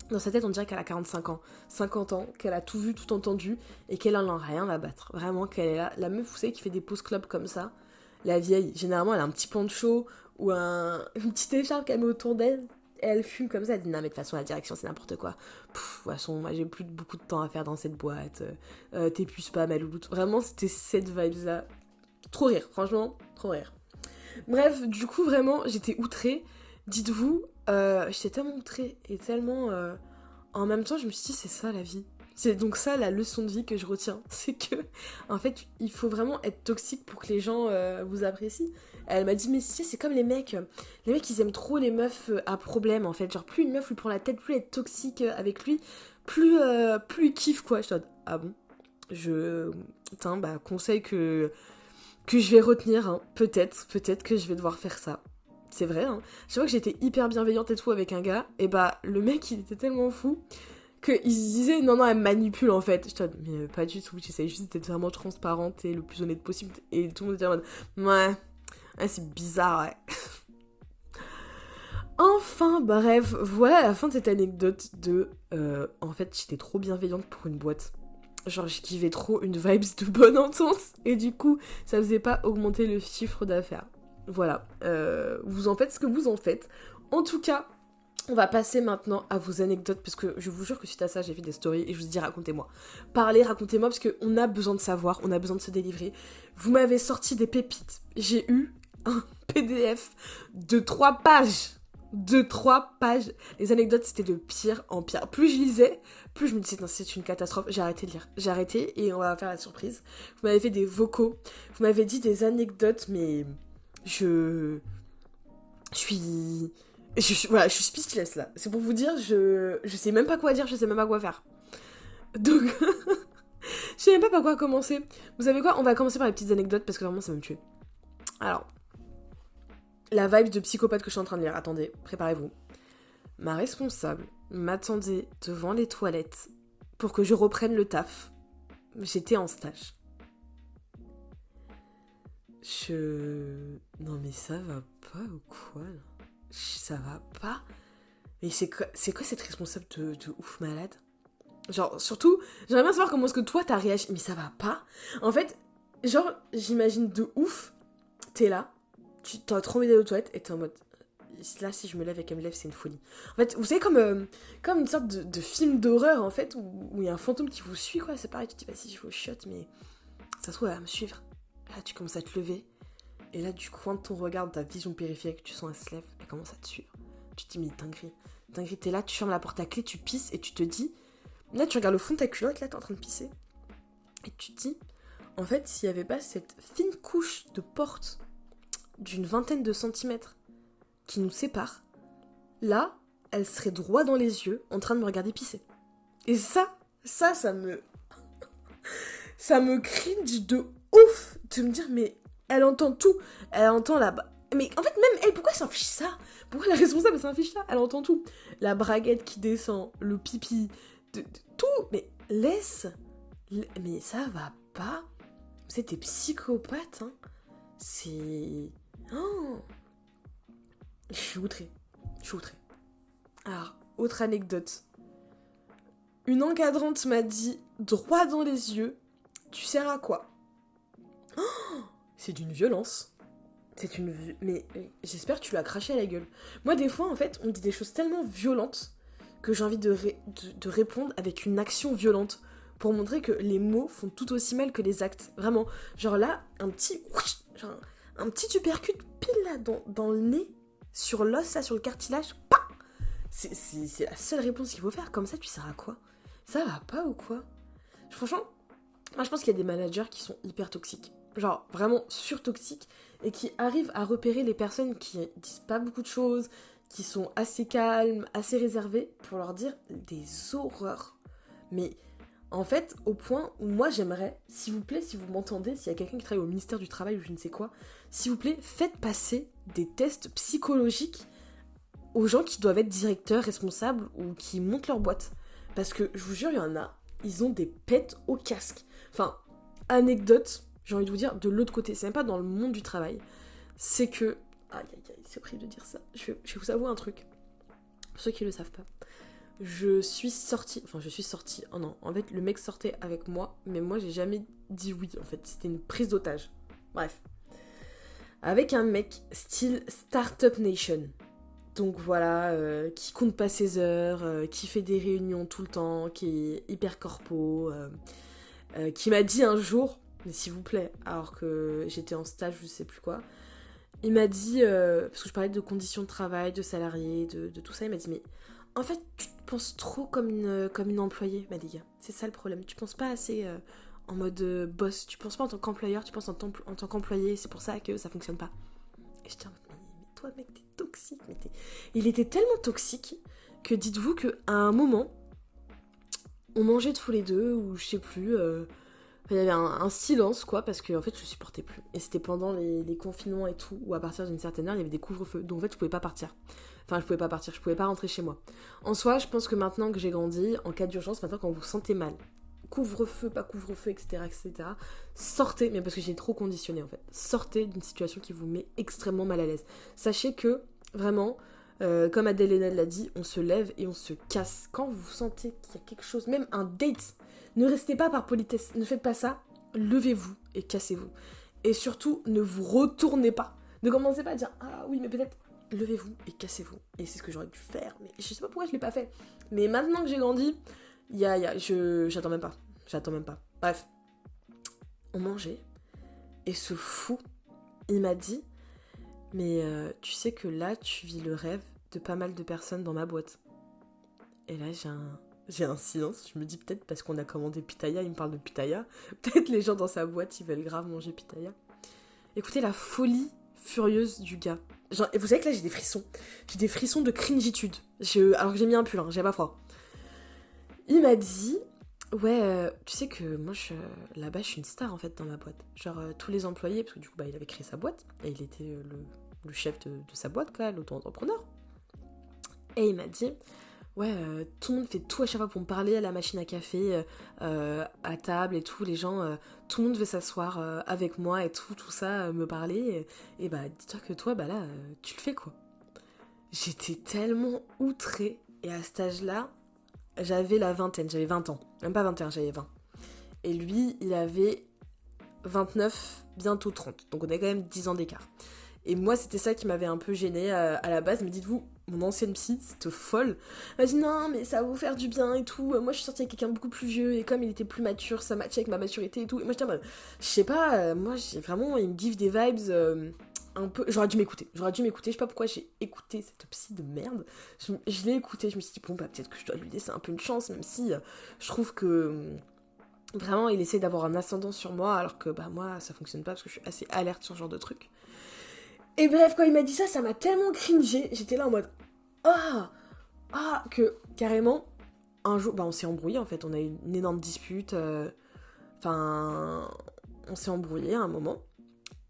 dans sa tête, on dirait qu'elle a 45 ans, 50 ans, qu'elle a tout vu, tout entendu, et qu'elle en a rien à battre. Vraiment, qu'elle est là. La meuf, vous savez, qui fait des pauses club comme ça. La vieille, généralement, elle a un petit poncho ou une petite écharpe qu'elle met autour d'elle. Et elle fume comme ça. Elle dit, non, mais de toute façon, la direction, c'est n'importe quoi. De toute façon, moi, j'ai plus beaucoup de temps à faire dans cette boîte. T'épuises pas, ma louloute. Vraiment, c'était cette vibe-là. Trop rire, franchement, trop rire. Bref, du coup, vraiment, j'étais outrée. Dites-vous, j'étais tellement outrée et tellement... En même temps, je me suis dit, c'est ça la vie. C'est donc ça la leçon de vie que je retiens. C'est que, en fait, il faut vraiment être toxique pour que les gens vous apprécient. Elle m'a dit, mais si, c'est comme les mecs. Les mecs, ils aiment trop les meufs à problème, en fait. Genre, plus une meuf lui prend la tête, plus elle est toxique avec lui, plus il kiffe, quoi. Je suis en mode, ah bon? Putain, bah, conseil que je vais retenir, hein. Peut-être que je vais devoir faire ça. C'est vrai, hein. Je vois que j'étais hyper bienveillante et tout avec un gars, et bah, le mec, il était tellement fou qu'il se disait, non, elle me manipule, en fait. Je te dis, mais pas du tout, j'essaye juste d'être vraiment transparente et le plus honnête possible. Et tout le monde était en mode, ouais, c'est bizarre, ouais. Enfin, bref, voilà la fin de cette anecdote de... en fait, j'étais trop bienveillante pour une boîte. Genre, je kiffais trop une vibes de bonne entente. Et du coup, ça faisait pas augmenter le chiffre d'affaires. Voilà. Vous en faites ce que vous en faites. En tout cas, on va passer maintenant à vos anecdotes. Parce que je vous jure que suite à ça, j'ai fait des stories. Et je vous dis, racontez-moi. Parlez, racontez-moi. Parce qu'on a besoin de savoir. On a besoin de se délivrer. Vous m'avez sorti des pépites. J'ai eu un PDF de 3 pages. De 3 pages. Les anecdotes, c'était de pire en pire. Plus je lisais, plus je me disais, non, c'est une catastrophe. J'ai arrêté de lire. J'ai arrêté et on va faire la surprise. Vous m'avez fait des vocaux. Vous m'avez dit des anecdotes, mais je suis... Voilà, je suis speechless là. C'est pour vous dire, je sais même pas quoi dire, je sais même pas quoi faire. Donc, je sais même pas par quoi commencer. Vous savez quoi? On va commencer par les petites anecdotes parce que vraiment ça va me tuer. Alors, la vibe de psychopathe que je suis en train de lire. Attendez, préparez-vous. Ma responsable m'attendait devant les toilettes pour que je reprenne le taf. J'étais en stage. Non mais ça va pas ou quoi là? Ça va pas? Mais c'est quoi cette responsable de ouf malade? Genre, surtout, j'aimerais bien savoir comment est-ce que toi t'as réagi. Mais ça va pas? En fait, genre, j'imagine de ouf, t'es là, tu t'as trop envie d'aller aux toilettes et t'es en mode... Là, si je me lève et qu'elle me lève, c'est une folie. En fait, vous savez, comme une sorte de film d'horreur, en fait, où il y a un fantôme qui vous suit, quoi. C'est pareil, tu te dis, vas-y, je vais au shot, mais ça se trouve, elle va me suivre. Là, tu commences à te lever. Et là, du coin de ton regard, de ta vision périphérique, tu sens elle se lève, elle commence à te suivre. Tu te dis, mais dinguerie, t'es là, tu fermes la porte à clé, tu pisses, et tu te dis... Là, tu regardes le fond de ta culotte, là, t'es en train de pisser. Et tu te dis, en fait, s'il y avait pas cette fine couche de porte d'une vingtaine de centimètres qui nous sépare, là, elle serait droit dans les yeux, en train de me regarder pisser. Et ça me... ça me cringe de ouf de me dire, mais elle entend tout. Elle entend là-bas. Mais en fait, même elle, pourquoi elle s'en fiche ça? Pourquoi la responsable s'en fiche ça? Elle entend tout. La braguette qui descend, le pipi, tout. Mais laisse. Mais ça va pas. C'était psychopathe, hein. C'est... Oh. Je suis outrée. Alors, autre anecdote. Une encadrante m'a dit, droit dans les yeux, tu sers à quoi? Oh, c'est d'une violence. Mais j'espère que tu lui as craché à la gueule. Moi, des fois, en fait, on me dit des choses tellement violentes que j'ai envie de répondre avec une action violente pour montrer que les mots font tout aussi mal que les actes. Vraiment. Genre là, genre un petit uppercut pile là dans le nez, sur l'os, là, sur le cartilage. Pah, c'est la seule réponse qu'il faut faire. Comme ça, tu sers à quoi? Ça va pas ou quoi? Franchement, moi, je pense qu'il y a des managers qui sont hyper toxiques. Genre, vraiment surtoxiques. Et qui arrivent à repérer les personnes qui disent pas beaucoup de choses, qui sont assez calmes, assez réservées, pour leur dire des horreurs. Mais en fait, au point où moi j'aimerais, s'il vous plaît, si vous m'entendez, s'il y a quelqu'un qui travaille au ministère du Travail ou je ne sais quoi, s'il vous plaît, faites passer des tests psychologiques aux gens qui doivent être directeurs, responsables ou qui montent leur boîte. Parce que, je vous jure, il y en a, ils ont des pets au casque. Enfin, anecdote, j'ai envie de vous dire, de l'autre côté, c'est même pas dans le monde du travail, c'est que... Aïe, aïe, aïe, c'est horrible de dire ça. Je vais vous avouer un truc. Pour ceux qui le savent pas. Je suis sortie... Oh non, en fait, le mec sortait avec moi, mais moi, j'ai jamais dit oui, en fait. C'était une prise d'otage. Bref. Avec un mec style Startup Nation. Donc voilà, qui compte pas ses heures, qui fait des réunions tout le temps, qui est hyper corpo, qui m'a dit un jour, mais s'il vous plaît, alors que j'étais en stage, je sais plus quoi, il m'a dit, parce que je parlais de conditions de travail, de salariés, de tout ça, il m'a dit, mais en fait, tu te penses trop comme une employée, bah les gars, c'est ça le problème, tu penses pas assez en mode boss, tu penses pas en tant qu'employeur, tu penses en tant qu'employé, c'est pour ça que ça fonctionne pas. Et je dis, mais toi mec, t'es toxique, il était tellement toxique que dites-vous qu'à un moment, on mangeait tous les deux, ou je sais plus, il y avait un silence, quoi, parce que en fait, je supportais plus. Et c'était pendant les confinements et tout, où à partir d'une certaine heure, il y avait des couvre-feux. Donc en fait, je pouvais pas partir. Enfin, je pouvais pas rentrer chez moi. En soi, je pense que maintenant que j'ai grandi, en cas d'urgence, maintenant quand vous vous sentez mal, couvre-feu, pas couvre-feu, etc., etc., sortez, mais parce que j'ai trop conditionné en fait, sortez d'une situation qui vous met extrêmement mal à l'aise. Sachez que, vraiment, comme Adèle Haenel l'a dit, on se lève et on se casse. Quand vous sentez qu'il y a quelque chose, même un date, ne restez pas par politesse, ne faites pas ça, levez-vous et cassez-vous. Et surtout, ne vous retournez pas. Ne commencez pas à dire « Ah oui, mais peut-être... » Levez-vous et cassez-vous. Et c'est ce que j'aurais dû faire, mais je sais pas pourquoi je l'ai pas fait. Mais maintenant que j'ai grandi, j'attends même pas. Bref, on mangeait, et ce fou, il m'a dit « Mais tu sais que là, tu vis le rêve de pas mal de personnes dans ma boîte. » Et là, j'ai un silence, je me dis peut-être parce qu'on a commandé pitaya, il me parle de pitaya, peut-être les gens dans sa boîte, ils veulent grave manger pitaya. Écoutez la folie furieuse du gars. Genre, et vous savez que là, j'ai des frissons de cringitude, alors que j'ai mis un pull, hein, j'ai pas froid. Il m'a dit, ouais, tu sais que moi, là-bas, je suis une star, en fait, dans ma boîte. Genre, tous les employés, parce que du coup, il avait créé sa boîte, et il était le chef de sa boîte, quoi, l'auto-entrepreneur. Et il m'a dit... Ouais, tout le monde fait tout à chaque fois pour me parler à la machine à café, à table et tout. Les gens, tout le monde veut s'asseoir avec moi et tout ça, me parler. Et bah, dis-toi que toi, bah là, tu le fais quoi. J'étais tellement outrée. Et à cet âge-là, j'avais la vingtaine, j'avais 20 ans. Même pas 21, j'avais 20. Et lui, il avait 29, bientôt 30. Donc on a quand même 10 ans d'écart. Et moi, c'était ça qui m'avait un peu gênée à la base. Mais dites-vous, mon ancienne psy, cette folle, elle m'a dit non, mais ça va vous faire du bien et tout. Moi, je suis sortie avec quelqu'un de beaucoup plus vieux et comme il était plus mature, ça matchait avec ma maturité et tout. Et moi, j'étais en mode, je sais pas, moi, j'ai vraiment, il me give des vibes un peu. J'aurais dû m'écouter. Je sais pas pourquoi j'ai écouté cette psy de merde. Je l'ai écoutée, je me suis dit, bon, bah, peut-être que je dois lui laisser un peu une chance, même si je trouve que. Vraiment, il essaie d'avoir un ascendant sur moi, alors que bah moi, ça fonctionne pas parce que je suis assez alerte sur ce genre de truc. Et bref, quand il m'a dit ça, ça m'a tellement cringé. J'étais là en mode que carrément, un jour, bah on s'est embrouillé en fait. On a eu une énorme dispute. Enfin, on s'est embrouillé à un moment.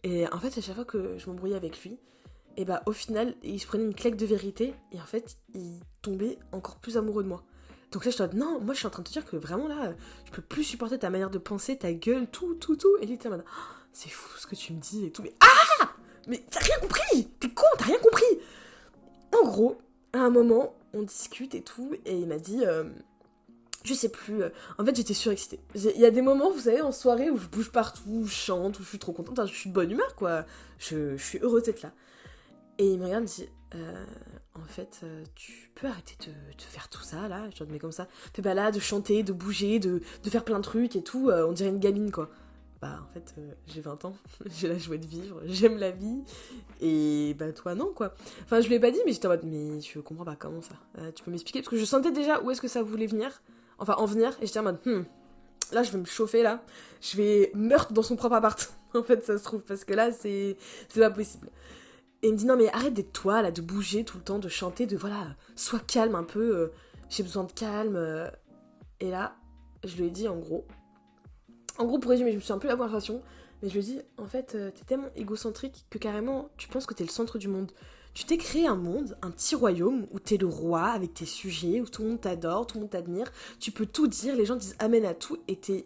Et en fait, à chaque fois que je m'embrouillais avec lui, et bah au final, il se prenait une claque de vérité. Et en fait, il tombait encore plus amoureux de moi. Donc là, je te dis, non, moi je suis en train de te dire que vraiment là, je peux plus supporter ta manière de penser, ta gueule, tout. Et lui, il était en mode, c'est fou ce que tu me dis et tout. Mais t'as rien compris! T'es con, t'as rien compris! En gros, à un moment, on discute et tout, et il m'a dit Je sais plus. En fait, j'étais surexcitée. Il y a des moments, vous savez, en soirée où je bouge partout, où je chante, où je suis trop contente. Enfin, je suis de bonne humeur, quoi. Je suis heureuse d'être là. Et il me regarde et me dit en fait, tu peux arrêter de faire tout ça, là. Je te mets comme ça. Fais pas là, de chanter, de bouger, de faire plein de trucs et tout. On dirait une gamine, quoi. Bah, en fait, j'ai 20 ans. J'ai la joie de vivre. J'aime la vie. Et bah, toi, non, quoi. Enfin, je lui ai pas dit, mais j'étais en mode, mais je comprends pas, comment ça tu peux m'expliquer? Parce que je sentais déjà où est-ce que ça voulait venir. Enfin, en venir. Et j'étais en mode, là, je vais me chauffer, là. Je vais meurtre dans son propre appart. En fait, ça se trouve. Parce que là, c'est pas possible. Et il me dit, non, mais arrête d'être toi, là, de bouger tout le temps, de chanter, de voilà, sois calme un peu. J'ai besoin de calme. Et là, je lui ai dit, en gros, pour résumer, je me suis un peu la conversation, mais je lui ai dit, en fait, t'es tellement égocentrique que carrément, tu penses que t'es le centre du monde. Tu t'es créé un monde, un petit royaume, où t'es le roi avec tes sujets, où tout le monde t'adore, tout le monde t'admire, tu peux tout dire, les gens disent amen à tout, et t'es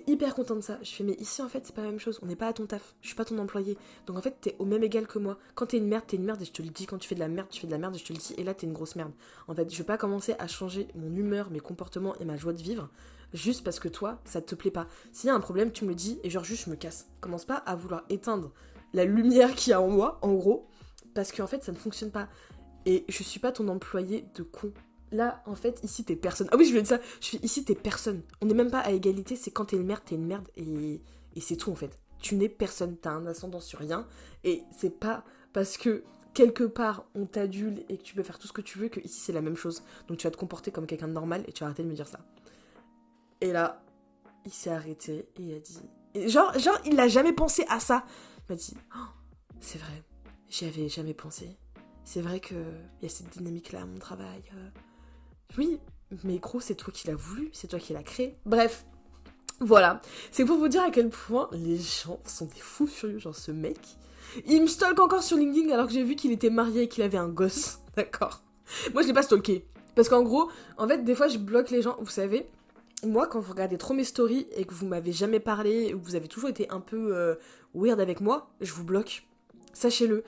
hyper content de ça. Je fais, mais ici, en fait, c'est pas la même chose, on n'est pas à ton taf, je suis pas ton employé. Donc en fait, t'es au même égal que moi. Quand t'es une merde, et je te le dis. Quand tu fais de la merde, tu fais de la merde, et je te le dis. Et là, t'es une grosse merde. En fait, je vais pas commencer à changer mon humeur, mes comportements et ma joie de vivre juste parce que toi, ça te plaît pas. S'il y a un problème, tu me le dis et genre juste je me casse. Commence pas à vouloir éteindre la lumière qu'il y a en moi, en gros, parce qu'en fait ça ne fonctionne pas. Et je suis pas ton employé de con. Là, en fait, ici t'es personne. Ah oui, je voulais dire ça. Je suis ici t'es personne. On n'est même pas à égalité, c'est quand t'es une merde et c'est tout en fait. Tu n'es personne, t'as un ascendant sur rien et c'est pas parce que quelque part on t'adule et que tu peux faire tout ce que tu veux que ici c'est la même chose. Donc tu vas te comporter comme quelqu'un de normal et tu vas arrêter de me dire ça. Et là, il s'est arrêté et il a dit... Et genre, il n'a jamais pensé à ça. Il m'a dit, oh, c'est vrai, j'y avais jamais pensé. C'est vrai qu'il y a cette dynamique-là à mon travail. Oui, mais gros, c'est toi qui l'as voulu, c'est toi qui l'as créé. Bref, voilà. C'est pour vous dire à quel point les gens sont des fous furieux. Genre, ce mec, il me stalk encore sur LinkedIn alors que j'ai vu qu'il était marié et qu'il avait un gosse. D'accord. Moi, je l'ai pas stalké. Parce qu'en gros, en fait, des fois, je bloque les gens, vous savez... Moi, quand vous regardez trop mes stories et que vous m'avez jamais parlé, ou que vous avez toujours été un peu weird avec moi, je vous bloque. Sachez-le.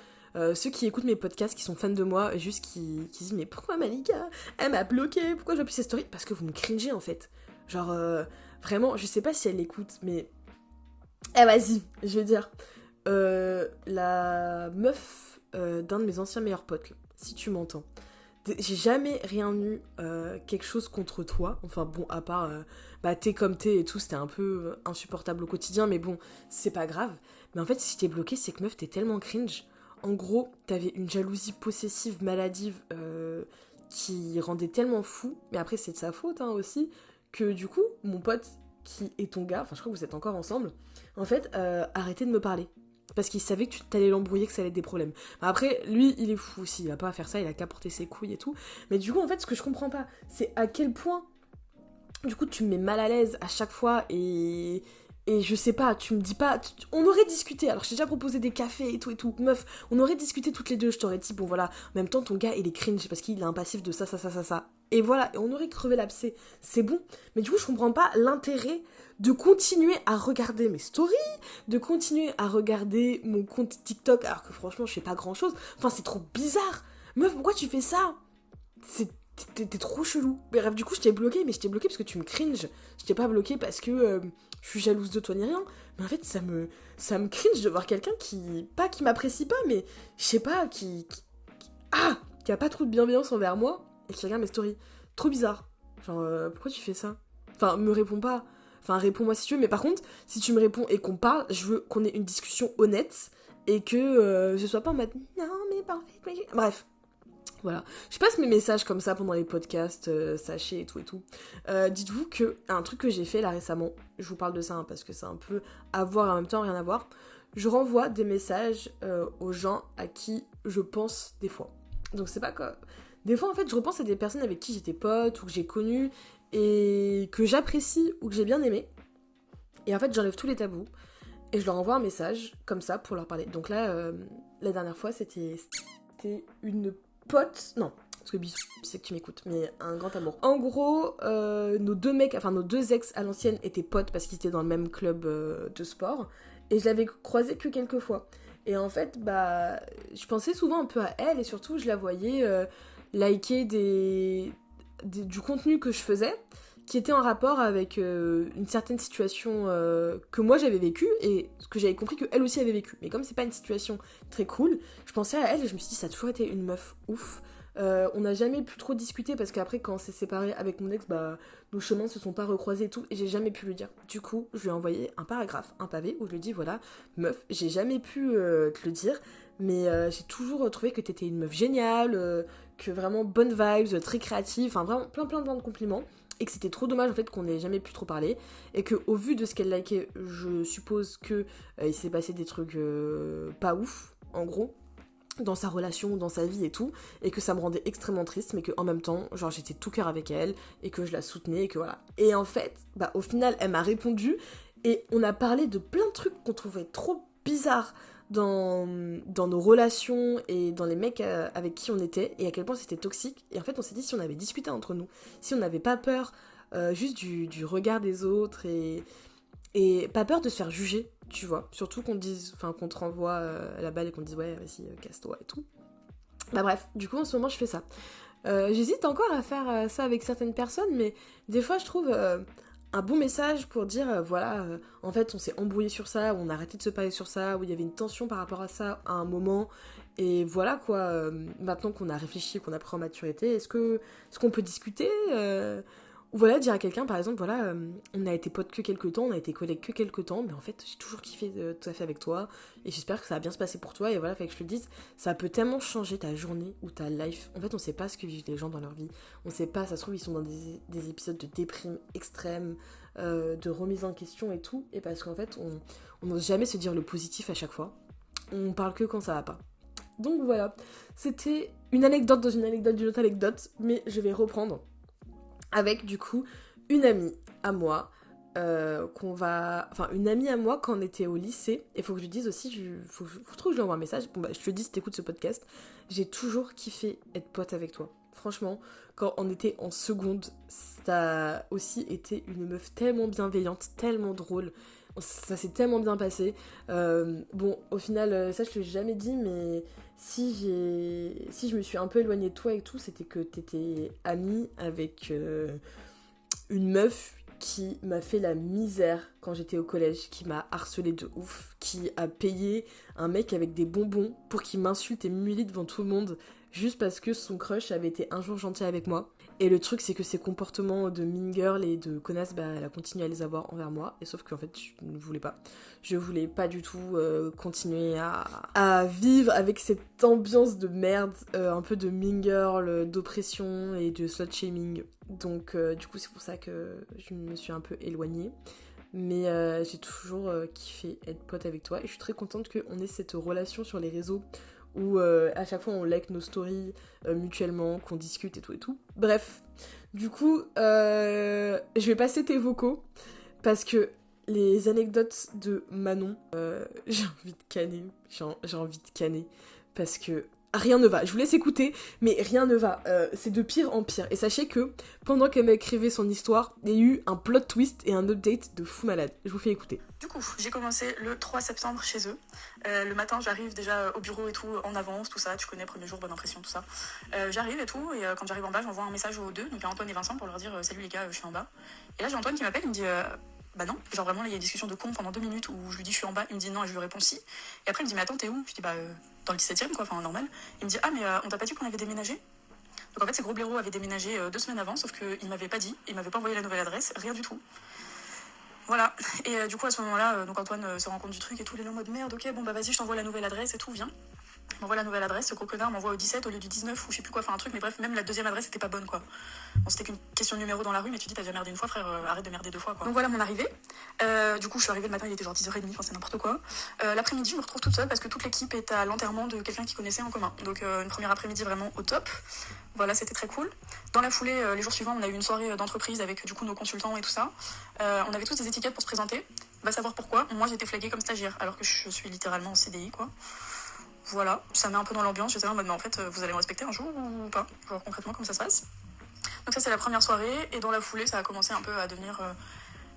Ceux qui écoutent mes podcasts, qui sont fans de moi, juste qui disent mais pourquoi Malika, elle m'a bloqué, pourquoi je vois plus ses stories? Parce que vous me cringez en fait. Genre, vraiment, je sais pas si elle l'écoute, mais... Eh vas-y, je vais dire. La meuf d'un de mes anciens meilleurs potes, là, si tu m'entends. J'ai jamais rien eu quelque chose contre toi. Enfin bon, à part bah t'es comme t'es et tout, c'était un peu insupportable au quotidien, mais bon, c'est pas grave. Mais en fait, si t'es bloqué, c'est que meuf, t'es tellement cringe. En gros, t'avais une jalousie possessive, maladive, qui rendait tellement fou, mais après c'est de sa faute hein, aussi, que du coup, mon pote qui est ton gars, enfin je crois que vous êtes encore ensemble, en fait, arrêtez de me parler. Parce qu'il savait que tu t'allais l'embrouiller, que ça allait être des problèmes. Après, lui, il est fou aussi, il va pas faire ça, il a qu'à porter ses couilles et tout. Mais du coup, en fait, ce que je comprends pas, c'est à quel point, du coup, tu me mets mal à l'aise à chaque fois et je sais pas, tu me dis pas... On aurait discuté, alors je t'ai déjà proposé des cafés et tout. Meuf, on aurait discuté toutes les deux, je t'aurais dit, bon voilà, en même temps, ton gars, il est cringe parce qu'il a un passif de ça. Et voilà, et on aurait crevé l'abcès, c'est bon. Mais du coup, je comprends pas l'intérêt de continuer à regarder mes stories, de continuer à regarder mon compte TikTok, alors que franchement, je fais pas grand-chose. Enfin, c'est trop bizarre. Meuf, pourquoi tu fais ça? T'es trop chelou. Mais bref, du coup, je t'ai bloqué, mais je t'ai bloqué parce que tu me cringe. Je t'ai pas bloqué parce que je suis jalouse de toi ni rien. Mais en fait, ça me cringe de voir quelqu'un qui... Pas qui m'apprécie pas, mais je sais pas, qui a pas trop de bienveillance envers moi et qui regarde mes stories. Trop bizarre. Genre, pourquoi tu fais ça? Enfin, me réponds pas. Enfin, réponds-moi si tu veux. Mais par contre, si tu me réponds et qu'on parle, je veux qu'on ait une discussion honnête et que ce soit pas en mode non, mais parfait. Bref. Voilà. Je passe mes messages comme ça pendant les podcasts, sachez et tout. Dites-vous que un truc que j'ai fait là récemment, je vous parle de ça hein, parce que c'est un peu à voir et en même temps rien à voir. Je renvoie des messages aux gens à qui je pense des fois. Donc c'est pas quoi. Des fois en fait je repense à des personnes avec qui j'étais pote ou que j'ai connu et que j'apprécie ou que j'ai bien aimé. Et en fait j'enlève tous les tabous et je leur envoie un message comme ça pour leur parler. Donc là, la dernière fois c'était une pote, non, parce que bisous, je sais que tu m'écoutes, mais un grand amour. En gros, nos deux ex à l'ancienne étaient potes parce qu'ils étaient dans le même club de sport, et je l'avais croisée que quelques fois. Et en fait, bah, je pensais souvent un peu à elle, et surtout, je la voyais liker du contenu que je faisais, qui était en rapport avec une certaine situation que moi j'avais vécue et que j'avais compris qu'elle aussi avait vécu. Mais comme c'est pas une situation très cool, je pensais à elle et je me suis dit ça a toujours été une meuf ouf. On n'a jamais pu trop discuter parce qu'après quand on s'est séparés avec mon ex, bah nos chemins se sont pas recroisés et tout et j'ai jamais pu lui dire. Du coup je lui ai envoyé un paragraphe, un pavé où je lui ai dit voilà meuf j'ai jamais pu te le dire mais j'ai toujours trouvé que t'étais une meuf géniale, que vraiment bonne vibes, très créative, enfin vraiment plein de compliments et que c'était trop dommage en fait qu'on n'ait jamais pu trop parler et que au vu de ce qu'elle likait je suppose que il s'est passé des trucs pas ouf en gros dans sa relation, dans sa vie et tout, et que ça me rendait extrêmement triste, mais que en même temps, genre j'étais tout cœur avec elle, et que je la soutenais, et que voilà. Et en fait, bah au final, elle m'a répondu, et on a parlé de plein de trucs qu'on trouvait trop bizarres dans nos relations, et dans les mecs avec qui on était, et à quel point c'était toxique, et en fait on s'est dit si on avait discuté entre nous, si on n'avait pas peur juste du regard des autres, et pas peur de se faire juger, tu vois. Surtout qu'on te dise, enfin qu'on te renvoie la balle et qu'on te dise ouais vas-y casse-toi et tout. Bah bref, du coup en ce moment je fais ça. J'hésite encore à faire ça avec certaines personnes, mais des fois je trouve un bon message pour dire voilà, en fait on s'est embrouillé sur ça, ou on a arrêté de se parler sur ça, ou il y avait une tension par rapport à ça à un moment, et voilà quoi, maintenant qu'on a réfléchi, qu'on a pris en maturité, est-ce qu'on peut discuter ou voilà, dire à quelqu'un par exemple, voilà, on a été potes que quelques temps, on a été collègues que quelques temps, mais en fait j'ai toujours kiffé tout à fait avec toi, et j'espère que ça va bien se passer pour toi, et voilà, fait que je te le dise, ça peut tellement changer ta journée ou ta life. En fait on sait pas ce que vivent les gens dans leur vie, on sait pas, ça se trouve ils sont dans des épisodes de déprime extrême, de remise en question et tout, et parce qu'en fait on n'ose jamais se dire le positif à chaque fois, on parle que quand ça va pas. Donc voilà, c'était une anecdote dans une anecdote d'une autre anecdote, mais je vais reprendre avec du coup une amie à moi une amie à moi quand on était au lycée, et faut que je dise aussi, faut trop que je lui envoie un message, bon bah je te le dis si t'écoutes ce podcast, j'ai toujours kiffé être pote avec toi, franchement, quand on était en seconde, ça a aussi été une meuf tellement bienveillante, tellement drôle, ça s'est tellement bien passé, bon au final ça je te l'ai jamais dit, mais si je me suis un peu éloignée de toi et tout, c'était que t'étais amie avec une meuf qui m'a fait la misère quand j'étais au collège, qui m'a harcelée de ouf, qui a payé un mec avec des bonbons pour qu'il m'insulte et m'humilie devant tout le monde, juste parce que son crush avait été un jour gentil avec moi. Et le truc, c'est que ses comportements de mean girl et de connasse, bah, elle a continué à les avoir envers moi, et sauf qu'en fait, je ne voulais pas. Je voulais pas du tout continuer à vivre avec cette ambiance de merde, un peu de mean girl, d'oppression et de slut shaming. Donc du coup, c'est pour ça que je me suis un peu éloignée. Mais j'ai toujours kiffé être pote avec toi, et je suis très contente qu'on ait cette relation sur les réseaux où à chaque fois on like nos stories mutuellement, qu'on discute et tout et tout. Bref, du coup, je vais passer tes vocaux parce que les anecdotes de Manon, j'ai envie de canner, j'ai envie de canner parce que rien ne va. Je vous laisse écouter, mais rien ne va. C'est de pire en pire. Et sachez que pendant qu'elle m'écrivait son histoire, il y a eu un plot twist et un update de fou malade. Je vous fais écouter. Du coup, j'ai commencé le 3 septembre chez eux. Le matin, j'arrive déjà au bureau et tout, en avance, tout ça. Tu connais, premier jour, bonne impression, tout ça. J'arrive et tout, et quand j'arrive en bas, j'envoie un message aux deux, donc à Antoine et Vincent, pour leur dire « Salut les gars, je suis en bas ». Et là, j'ai Antoine qui m'appelle, il me dit bah non, genre vraiment là il y a une discussion de con pendant 2 minutes où je lui dis je suis en bas, il me dit non et je lui réponds si. Et après il me dit mais attends t'es où? Je dis bah dans le 17ème quoi, enfin normal. Il me dit ah mais on t'a pas dit qu'on avait déménagé? Donc en fait ces gros blaireaux avaient déménagé 2 semaines avant, sauf qu'il m'avait pas dit, il m'avait pas envoyé la nouvelle adresse, rien du tout. Voilà, et du coup à ce moment-là, donc Antoine se rend compte du truc et tout, il est en mode merde, ok bon bah vas-y je t'envoie la nouvelle adresse et tout, viens. Il m'envoie la nouvelle adresse, ce gros connard m'envoie au 17 au lieu du 19 ou je sais plus quoi, enfin un truc, mais bref, même la deuxième adresse était pas bonne quoi. Bon, c'était qu'une question de numéro dans la rue, mais tu dis t'as déjà merdé une fois frère, arrête de merder 2 fois quoi. Donc voilà mon arrivée. Du coup je suis arrivée le matin, il était genre 10h30, enfin c'est n'importe quoi. L'après-midi je me retrouve toute seule parce que toute l'équipe est à l'enterrement de quelqu'un qui connaissait en commun. Donc une première après-midi vraiment au top. Voilà, c'était très cool. Dans la foulée, les jours suivants, on a eu une soirée d'entreprise avec du coup nos consultants et tout ça. On avait tous des étiquettes pour se présenter. Va savoir pourquoi. Moi j'étais flaguée comme stagiaire alors que je suis littéralement en CDI quoi. Voilà, ça met un peu dans l'ambiance, j'étais en mode mais en fait vous allez me respecter un jour ou pas? Genre concrètement comment ça se passe? Donc ça c'est la première soirée, et dans la foulée ça a commencé un peu à devenir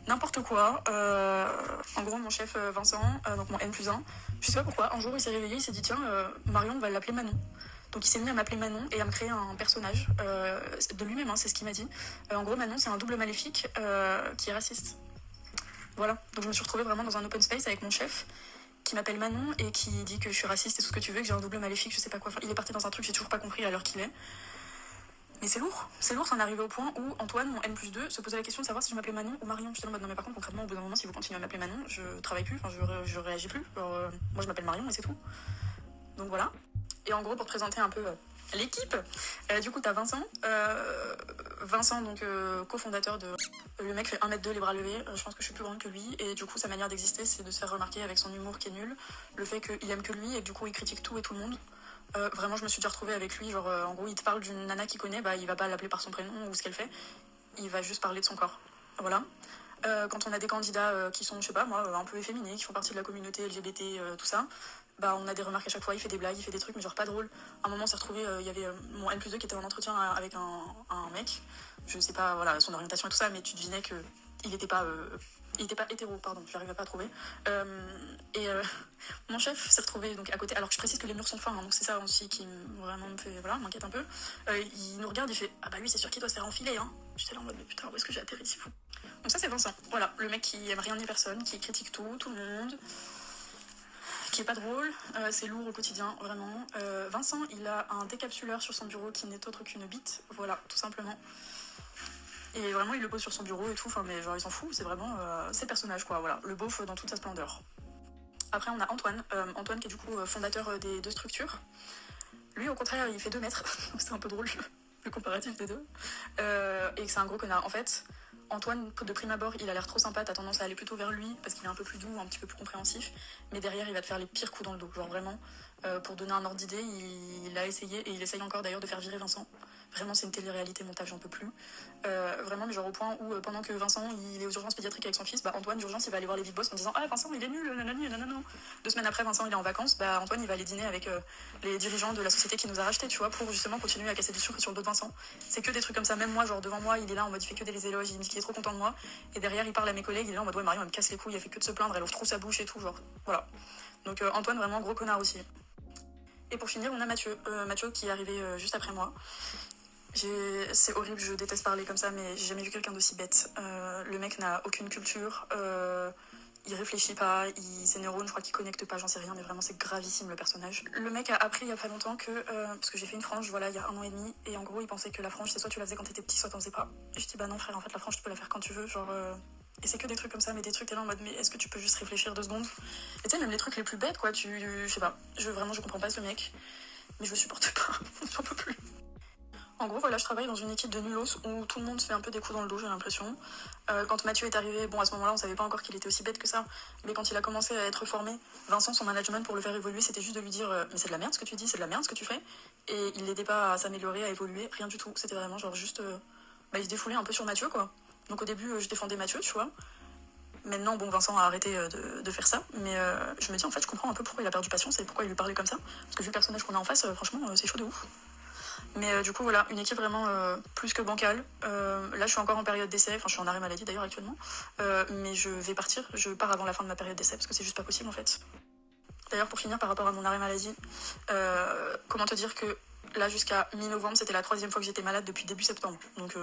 n'importe quoi. En gros mon chef Vincent, donc mon N+1, je sais pas pourquoi, un jour il s'est réveillé, il s'est dit tiens Marion on va l'appeler Manon. Donc il s'est mis à m'appeler Manon et à me créer un personnage de lui-même, hein, c'est ce qu'il m'a dit. En gros, Manon, c'est un double maléfique qui est raciste. Voilà, donc je me suis retrouvée vraiment dans un open space avec mon chef qui m'appelle Manon et qui dit que je suis raciste et tout ce que tu veux, que j'ai un double maléfique, je sais pas quoi. Enfin, il est parti dans un truc, j'ai toujours pas compris à l'heure qu'il est. Mais c'est lourd, c'en est arrivé au point où Antoine, mon N+2, se posait la question de savoir si je m'appelais Manon ou Marion. J'étais en mode non mais par contre concrètement au bout d'un moment si vous continuez à m'appeler Manon, je travaille plus, enfin je réagis plus. Alors, moi je m'appelle Marion et c'est tout. Donc voilà. Et en gros pour te présenter un peu l'équipe, du coup t'as Vincent. Vincent donc cofondateur de... Le mec fait 1m2 les bras levés, je pense que je suis plus grande que lui et du coup sa manière d'exister c'est de se faire remarquer avec son humour qui est nul, le fait qu'il aime que lui et que du coup il critique tout et tout le monde. Vraiment, je me suis déjà retrouvée avec lui. Genre, en gros, il te parle d'une nana qu'il connaît, bah, il va pas l'appeler par son prénom ou ce qu'elle fait. Il va juste parler de son corps. Voilà. Quand on a des candidats qui sont, je sais pas, moi, un peu efféminés, qui font partie de la communauté LGBT, tout ça, bah, on a des remarques à chaque fois. Il fait des blagues, il fait des trucs, mais genre pas drôle. À un moment, on s'est retrouvé, il y avait mon N+2 qui était en entretien avec un mec. Je sais pas, voilà, son orientation et tout ça, mais tu devinais que il était pas hétéro, pardon, je n'arrivais pas à trouver. Mon chef s'est retrouvé donc à côté, alors je précise que les murs sont fins, hein, donc c'est ça aussi qui vraiment me fait, voilà, m'inquiète un peu. Il nous regarde, il fait ah bah lui c'est sûr qu'il doit se faire enfiler, hein. J'étais là en mode mais putain où est-ce que j'ai atterri si fou. Donc ça c'est Vincent, voilà, le mec qui aime rien ni personne, qui critique tout le monde, qui est pas drôle, c'est lourd au quotidien, vraiment. Vincent il a un décapsuleur sur son bureau qui n'est autre qu'une bite, voilà, tout simplement. Et vraiment, il le pose sur son bureau et tout, enfin, mais genre, il s'en fout, c'est vraiment c'est le personnage, quoi, voilà, le beauf dans toute sa splendeur. Après, on a Antoine, Antoine qui est du coup fondateur des deux structures. Lui, au contraire, il fait 2 mètres, donc c'est un peu drôle, le comparatif des deux. Et c'est un gros connard. En fait, Antoine, de prime abord, il a l'air trop sympa, t'as tendance à aller plutôt vers lui, parce qu'il est un peu plus doux, un petit peu plus compréhensif, mais derrière, il va te faire les pires coups dans le dos, genre vraiment. Pour donner un ordre d'idée, il a essayé, et il essaye encore d'ailleurs de faire virer Vincent. Vraiment, c'est une télé-réalité montage, j'en peux plus. Vraiment, mais genre au point où, pendant que Vincent, il est aux urgences pédiatriques avec son fils, bah Antoine, d'urgence, il va aller voir les big boss en disant « Ah, Vincent, il est nul, nanani, nanana. » 2 semaines après, Vincent, il est en vacances, bah Antoine, il va aller dîner avec les dirigeants de la société qui nous a rachetés, tu vois, pour justement continuer à casser du sucre sur le dos de Vincent. C'est que des trucs comme ça, même moi, genre devant moi, il est là en mode, il fait que des éloges, il me dit qu'il est trop content de moi, et derrière, il parle à mes collègues, il est là en mode « Ouais, Marion, elle me casse les couilles, elle fait que de se plaindre, elle ouvre trop sa bouche et tout, genre, voilà. » Donc Antoine, vraiment, gros connard aussi. Et pour finir, on a Mathieu, Mathieu qui est arrivé juste après moi. C'est horrible, je déteste parler comme ça, mais j'ai jamais vu quelqu'un d'aussi bête. Le mec n'a aucune culture, il réfléchit pas, ses neurones, je crois qu'il connecte pas, j'en sais rien, mais vraiment c'est gravissime le personnage. Le mec a appris il y a pas longtemps que, parce que j'ai fait une frange, voilà, il y a 1 an et demi, et en gros il pensait que la frange c'est soit tu la faisais quand t'étais petit, soit t'en faisais pas. Et je dis bah non frère, en fait la frange tu peux la faire quand tu veux, genre... Et c'est que des trucs comme ça, mais des trucs t'es là en mode mais est-ce que tu peux juste réfléchir 2 secondes? Et tu sais, même les trucs les plus bêtes quoi, je sais pas, vraiment je comprends pas ce mec, mais je le supporte pas, j'en peux plus. En gros, voilà, je travaille dans une équipe de nulos où tout le monde se fait un peu des coups dans le dos, j'ai l'impression. Quand Mathieu est arrivé, bon, à ce moment-là, on savait pas encore qu'il était aussi bête que ça, mais quand il a commencé à être formé, Vincent, son management, pour le faire évoluer, c'était juste de lui dire mais c'est de la merde ce que tu dis, c'est de la merde ce que tu fais. Et il l'aidait pas à s'améliorer, à évoluer, rien du tout. C'était vraiment genre juste... il se défoulait un peu sur Mathieu, quoi. Donc au début, je défendais Mathieu, tu vois. Maintenant, bon, Vincent a arrêté de faire ça, mais je me dis, en fait, je comprends un peu pourquoi il a perdu patience et pourquoi il lui parlait comme ça. Parce que vu le personnage qu'on a en face, franchement, c'est chaud de ouf. Mais du coup, voilà, une équipe vraiment plus que bancale. Là, je suis encore en période d'essai, enfin, je suis en arrêt maladie d'ailleurs actuellement. Mais je vais partir, je pars avant la fin de ma période d'essai parce que c'est juste pas possible en fait. D'ailleurs, pour finir, par rapport à mon arrêt maladie, comment te dire que là, jusqu'à mi-novembre, c'était la 3e fois que j'étais malade depuis début septembre. Donc,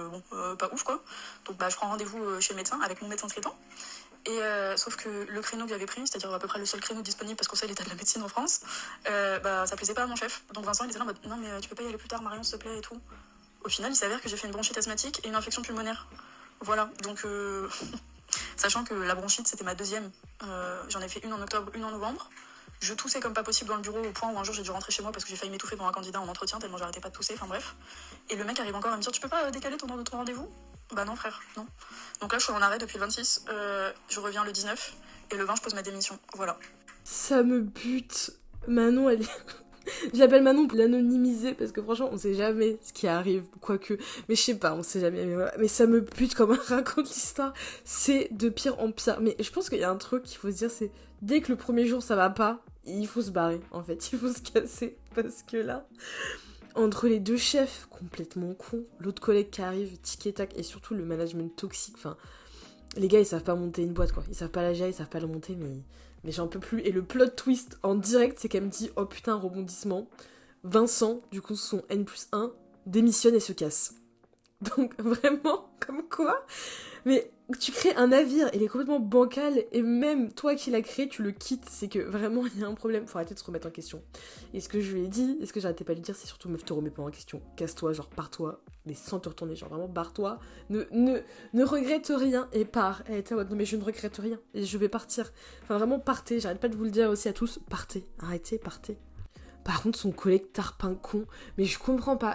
pas ouf quoi. Donc, je prends rendez-vous chez le médecin avec mon médecin traitant. Et sauf que le créneau que j'avais pris, c'est-à-dire à peu près le seul créneau disponible parce qu'on sait l'état de la médecine en France, ça plaisait pas à mon chef. Donc Vincent il était là en mode non mais tu peux pas y aller plus tard Marion s'il te plaît et tout. Au final il s'avère que j'ai fait une bronchite asthmatique et une infection pulmonaire. Voilà, donc sachant que la bronchite c'était ma 2e, j'en ai fait une en octobre, une en novembre. Je toussais comme pas possible dans le bureau au point où un jour j'ai dû rentrer chez moi parce que j'ai failli m'étouffer devant un candidat en entretien tellement j'arrêtais pas de tousser, enfin bref. Et le mec arrive encore à me dire tu peux pas décaler ton rendez-vous? Bah non frère, non. Donc là je suis en arrêt depuis le 26, je reviens le 19 et le 20 je pose ma démission, voilà. Ça me bute. Manon elle... Je l'appelle Manon pour l'anonymiser parce que franchement on sait jamais ce qui arrive, quoique, mais je sais pas, on sait jamais, mais voilà. Mais ça me bute comme elle raconte l'histoire, c'est de pire en pire. Mais je pense qu'il y a un truc qu'il faut se dire, c'est dès que le premier jour ça va pas, il faut se barrer en fait, il faut se casser parce que là... Entre les 2 chefs complètement cons, l'autre collègue qui arrive, tic et tac, et surtout le management toxique, enfin, les gars ils savent pas monter une boîte quoi, ils savent pas la gérer, ils savent pas la monter, mais j'en peux plus. Et le plot twist en direct, c'est qu'elle me dit oh putain, rebondissement, Vincent, du coup son N+1, démissionne et se casse. Donc vraiment, comme quoi. Mais tu crées un navire, il est complètement bancal, et même toi qui l'as créé, tu le quittes, c'est que vraiment il y a un problème, faut arrêter de se remettre en question. Et ce que je lui ai dit, et ce que j'arrêtais pas de lui dire, c'est surtout meuf, te remets pas en question, casse-toi, genre pars-toi, mais sans te retourner, genre vraiment barre-toi, ne regrette rien et pars. Elle était en mode non mais je ne regrette rien, et je vais partir. Enfin vraiment partez, j'arrête pas de vous le dire aussi à tous, partez, arrêtez, partez. Par contre, son collègue tarpin con, mais je comprends pas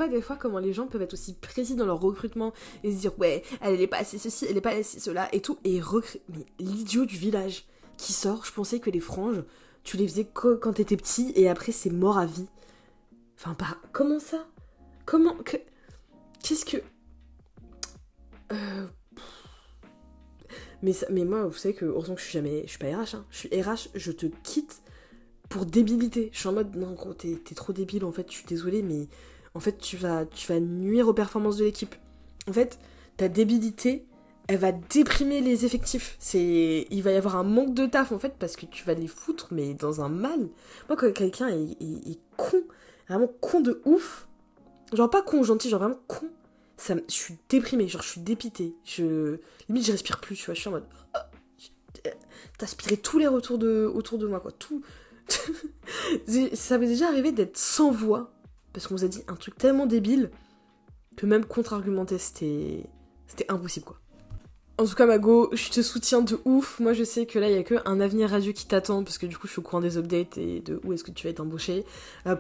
des fois comment les gens peuvent être aussi précis dans leur recrutement et se dire ouais, elle est pas assez ceci, elle est pas assez cela et tout, et mais l'idiot du village qui sort, je pensais que les franges, tu les faisais quand t'étais petit et après c'est mort à vie. Enfin, pas, comment ça? Qu'est-ce que... Mais moi, vous savez que, heureusement que je suis pas RH, hein. Je suis RH, je te quitte pour débilité. Je suis en mode, non gros, t'es trop débile, en fait, je suis désolée, mais en fait, tu vas nuire aux performances de l'équipe. En fait, ta débilité, elle va déprimer les effectifs. Il va y avoir un manque de taf, en fait, parce que tu vas les foutre, mais dans un mal. Moi, quand quelqu'un est con, vraiment con de ouf, genre pas con gentil, genre vraiment con, je suis déprimée, genre je suis dépitée. Limite, je respire plus, tu vois, je suis en mode... T'aspirais tous les retours autour de moi, quoi, tout... Ça m'est déjà arrivé d'être sans voix parce qu'on vous a dit un truc tellement débile que même contre-argumenter c'était impossible, quoi. En tout cas, Mago, je te soutiens de ouf. Moi, je sais que là, il y a que un avenir radieux qui t'attend parce que du coup, je suis au courant des updates et de où est-ce que tu vas être embauché.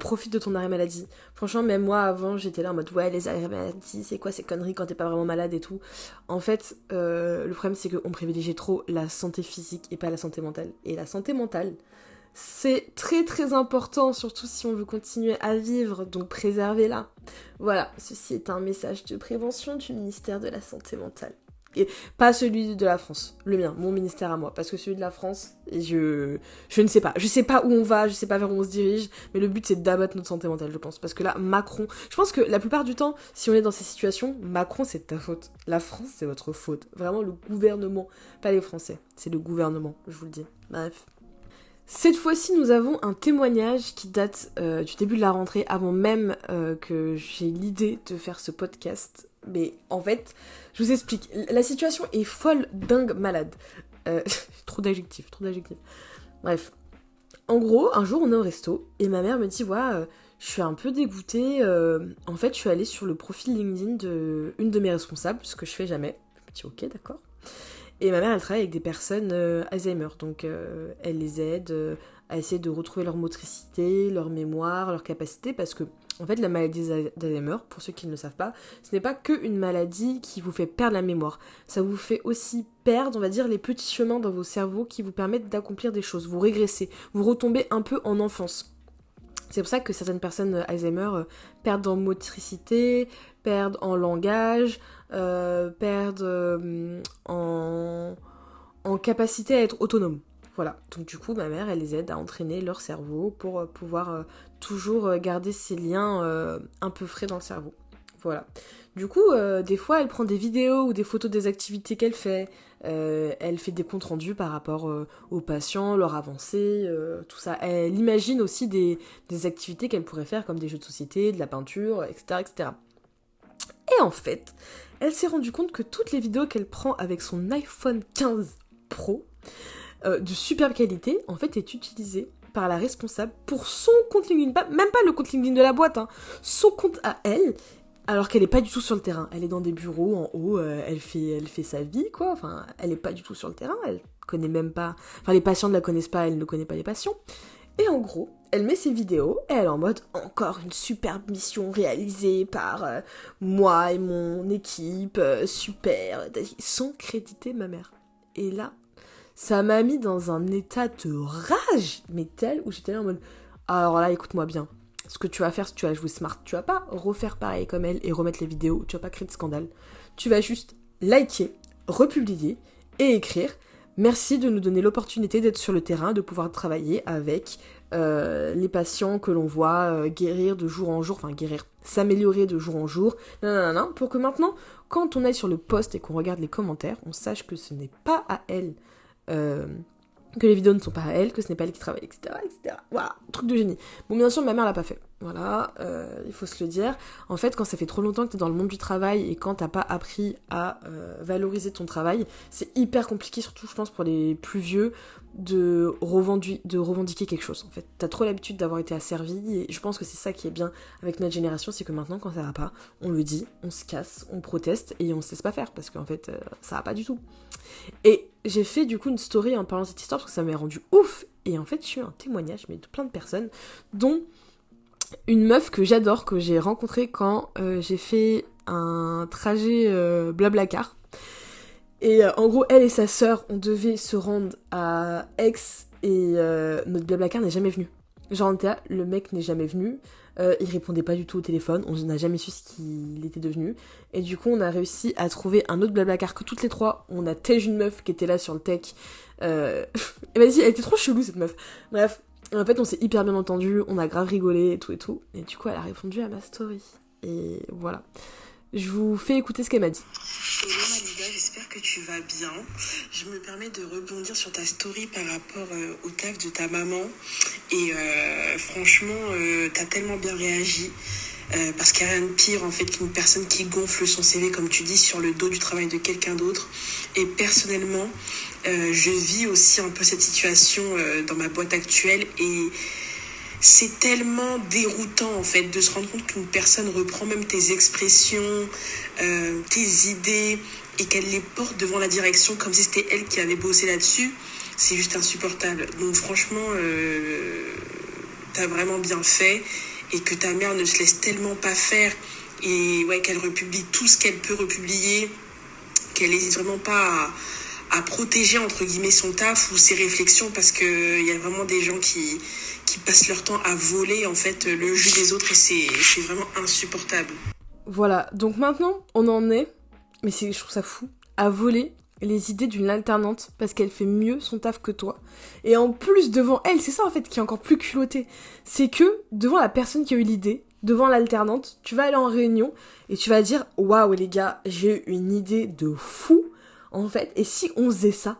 Profite de ton arrêt maladie. Franchement, même moi, avant, j'étais là en mode ouais, les arrêts maladie, c'est quoi ces conneries quand t'es pas vraiment malade et tout. En fait, le problème, c'est qu'on privilégie trop la santé physique et pas la santé mentale. Et la santé mentale, c'est très très important, surtout si on veut continuer à vivre, donc préservez-la. Voilà, ceci est un message de prévention du ministère de la Santé mentale. Et pas celui de la France, le mien, mon ministère à moi, parce que celui de la France, je ne sais pas. Je sais pas où on va, je sais pas vers où on se dirige, mais le but c'est d'abattre notre santé mentale, je pense. Parce que là, Macron, je pense que la plupart du temps, si on est dans ces situations, Macron c'est de ta faute. La France c'est votre faute. Vraiment le gouvernement, pas les Français, c'est le gouvernement, je vous le dis. Bref. Cette fois-ci, nous avons un témoignage qui date du début de la rentrée, avant même que j'ai l'idée de faire ce podcast. Mais en fait, je vous explique. La situation est folle, dingue, malade. Trop d'adjectifs. Bref. En gros, un jour, on est au resto, et ma mère me dit, ouais, je suis un peu dégoûtée. En fait, je suis allée sur le profil LinkedIn d'une de mes responsables, ce que je fais jamais. Je me dis, ok, d'accord. Et ma mère, elle travaille avec des personnes Alzheimer, donc elle les aide à essayer de retrouver leur motricité, leur mémoire, leur capacité, parce que, en fait, la maladie d'Alzheimer, pour ceux qui ne le savent pas, ce n'est pas qu'une maladie qui vous fait perdre la mémoire, ça vous fait aussi perdre, on va dire, les petits chemins dans vos cerveaux qui vous permettent d'accomplir des choses, vous régressez, vous retombez un peu en enfance. C'est pour ça que certaines personnes Alzheimer perdent en motricité, perdent en langage, perdent en capacité à être autonome. Voilà. Donc du coup, ma mère, elle les aide à entraîner leur cerveau pour pouvoir toujours garder ces liens un peu frais dans le cerveau. Voilà. Du coup, des fois, elle prend des vidéos ou des photos des activités qu'elle fait. Elle fait des comptes rendus par rapport aux patients, leur avancée, tout ça. Elle imagine aussi des activités qu'elle pourrait faire, comme des jeux de société, de la peinture, etc., etc. Et en fait, elle s'est rendue compte que toutes les vidéos qu'elle prend avec son iPhone 15 Pro, de superbe qualité, en fait, est utilisée par la responsable pour son compte LinkedIn. Même pas le compte LinkedIn de la boîte, hein, son compte à elle, alors qu'elle est pas du tout sur le terrain. Elle est dans des bureaux en haut, elle fait sa vie, quoi. Enfin, elle est pas du tout sur le terrain, elle connaît même pas... Enfin, les patients ne la connaissent pas, elle ne connaît pas les patients. Et en gros, elle met ses vidéos et elle est en mode encore une superbe mission réalisée par moi et mon équipe, super, sans créditer ma mère. Et là, ça m'a mis dans un état de rage, mais tel, où j'étais là en mode, alors là, écoute-moi bien, ce que tu vas faire, si tu vas jouer smart, tu vas pas refaire pareil comme elle et remettre les vidéos, tu vas pas créer de scandale, tu vas juste liker, republier et écrire. Merci de nous donner l'opportunité d'être sur le terrain, de pouvoir travailler avec les patients que l'on voit guérir de jour en jour, enfin guérir, s'améliorer de jour en jour, pour que maintenant, quand on aille sur le post et qu'on regarde les commentaires, on sache que ce n'est pas à elle, que les vidéos ne sont pas à elle, que ce n'est pas elle qui travaille, etc., etc. Voilà, truc de génie. Bon, bien sûr, ma mère l'a pas fait. Voilà, il faut se le dire. En fait, quand ça fait trop longtemps que t'es dans le monde du travail et quand t'as pas appris à valoriser ton travail, c'est hyper compliqué, surtout je pense pour les plus vieux, de revendiquer quelque chose. En fait, t'as trop l'habitude d'avoir été asservi et je pense que c'est ça qui est bien avec notre génération, c'est que maintenant quand ça va pas, on le dit, on se casse, on proteste et on se laisse pas faire parce qu'en fait, ça va pas du tout. Et j'ai fait du coup une story en parlant de cette histoire parce que ça m'est rendu ouf et en fait, j'ai eu un témoignage mais de plein de personnes, dont une meuf que j'adore, que j'ai rencontrée quand j'ai fait un trajet Blablacar. Et en gros, elle et sa sœur, on devait se rendre à Aix et notre Blablacar n'est jamais venu. Genre, on était là, le mec n'est jamais venu, il répondait pas du tout au téléphone, on n'a jamais su ce qu'il était devenu. Et du coup, on a réussi à trouver un autre Blablacar que toutes les trois. On a tège une meuf qui était là sur le tech. Et vas-y, elle était trop chelou cette meuf. Bref. En fait, on s'est hyper bien entendu, on a grave rigolé et tout et tout. Et du coup, elle a répondu à ma story. Et voilà. Je vous fais écouter ce qu'elle m'a dit. Hello Malida, j'espère que tu vas bien. Je me permets de rebondir sur ta story par rapport au taf de ta maman. Et franchement, t'as tellement bien réagi. Parce qu'il n'y a rien de pire en fait qu'une personne qui gonfle son CV, comme tu dis, sur le dos du travail de quelqu'un d'autre. Et personnellement, je vis aussi un peu cette situation dans ma boîte actuelle et c'est tellement déroutant en fait de se rendre compte qu'une personne reprend même tes expressions, tes idées et qu'elle les porte devant la direction comme si c'était elle qui avait bossé là-dessus. C'est juste insupportable. Donc franchement, t'as vraiment bien fait et que ta mère ne se laisse tellement pas faire et ouais, qu'elle republie tout ce qu'elle peut republier, qu'elle n'hésite vraiment pas à protéger entre guillemets son taf ou ses réflexions parce qu'il y a vraiment des gens qui passent leur temps à voler en fait le jus des autres et c'est vraiment insupportable. Voilà, donc maintenant on en est, mais je trouve ça fou, à voler les idées d'une alternante parce qu'elle fait mieux son taf que toi. Et en plus devant elle, c'est ça en fait qui est encore plus culotté, c'est que devant la personne qui a eu l'idée, devant l'alternante, tu vas aller en réunion et tu vas dire « Waouh les gars, j'ai eu une idée de fou en fait, et si on faisait ça ?»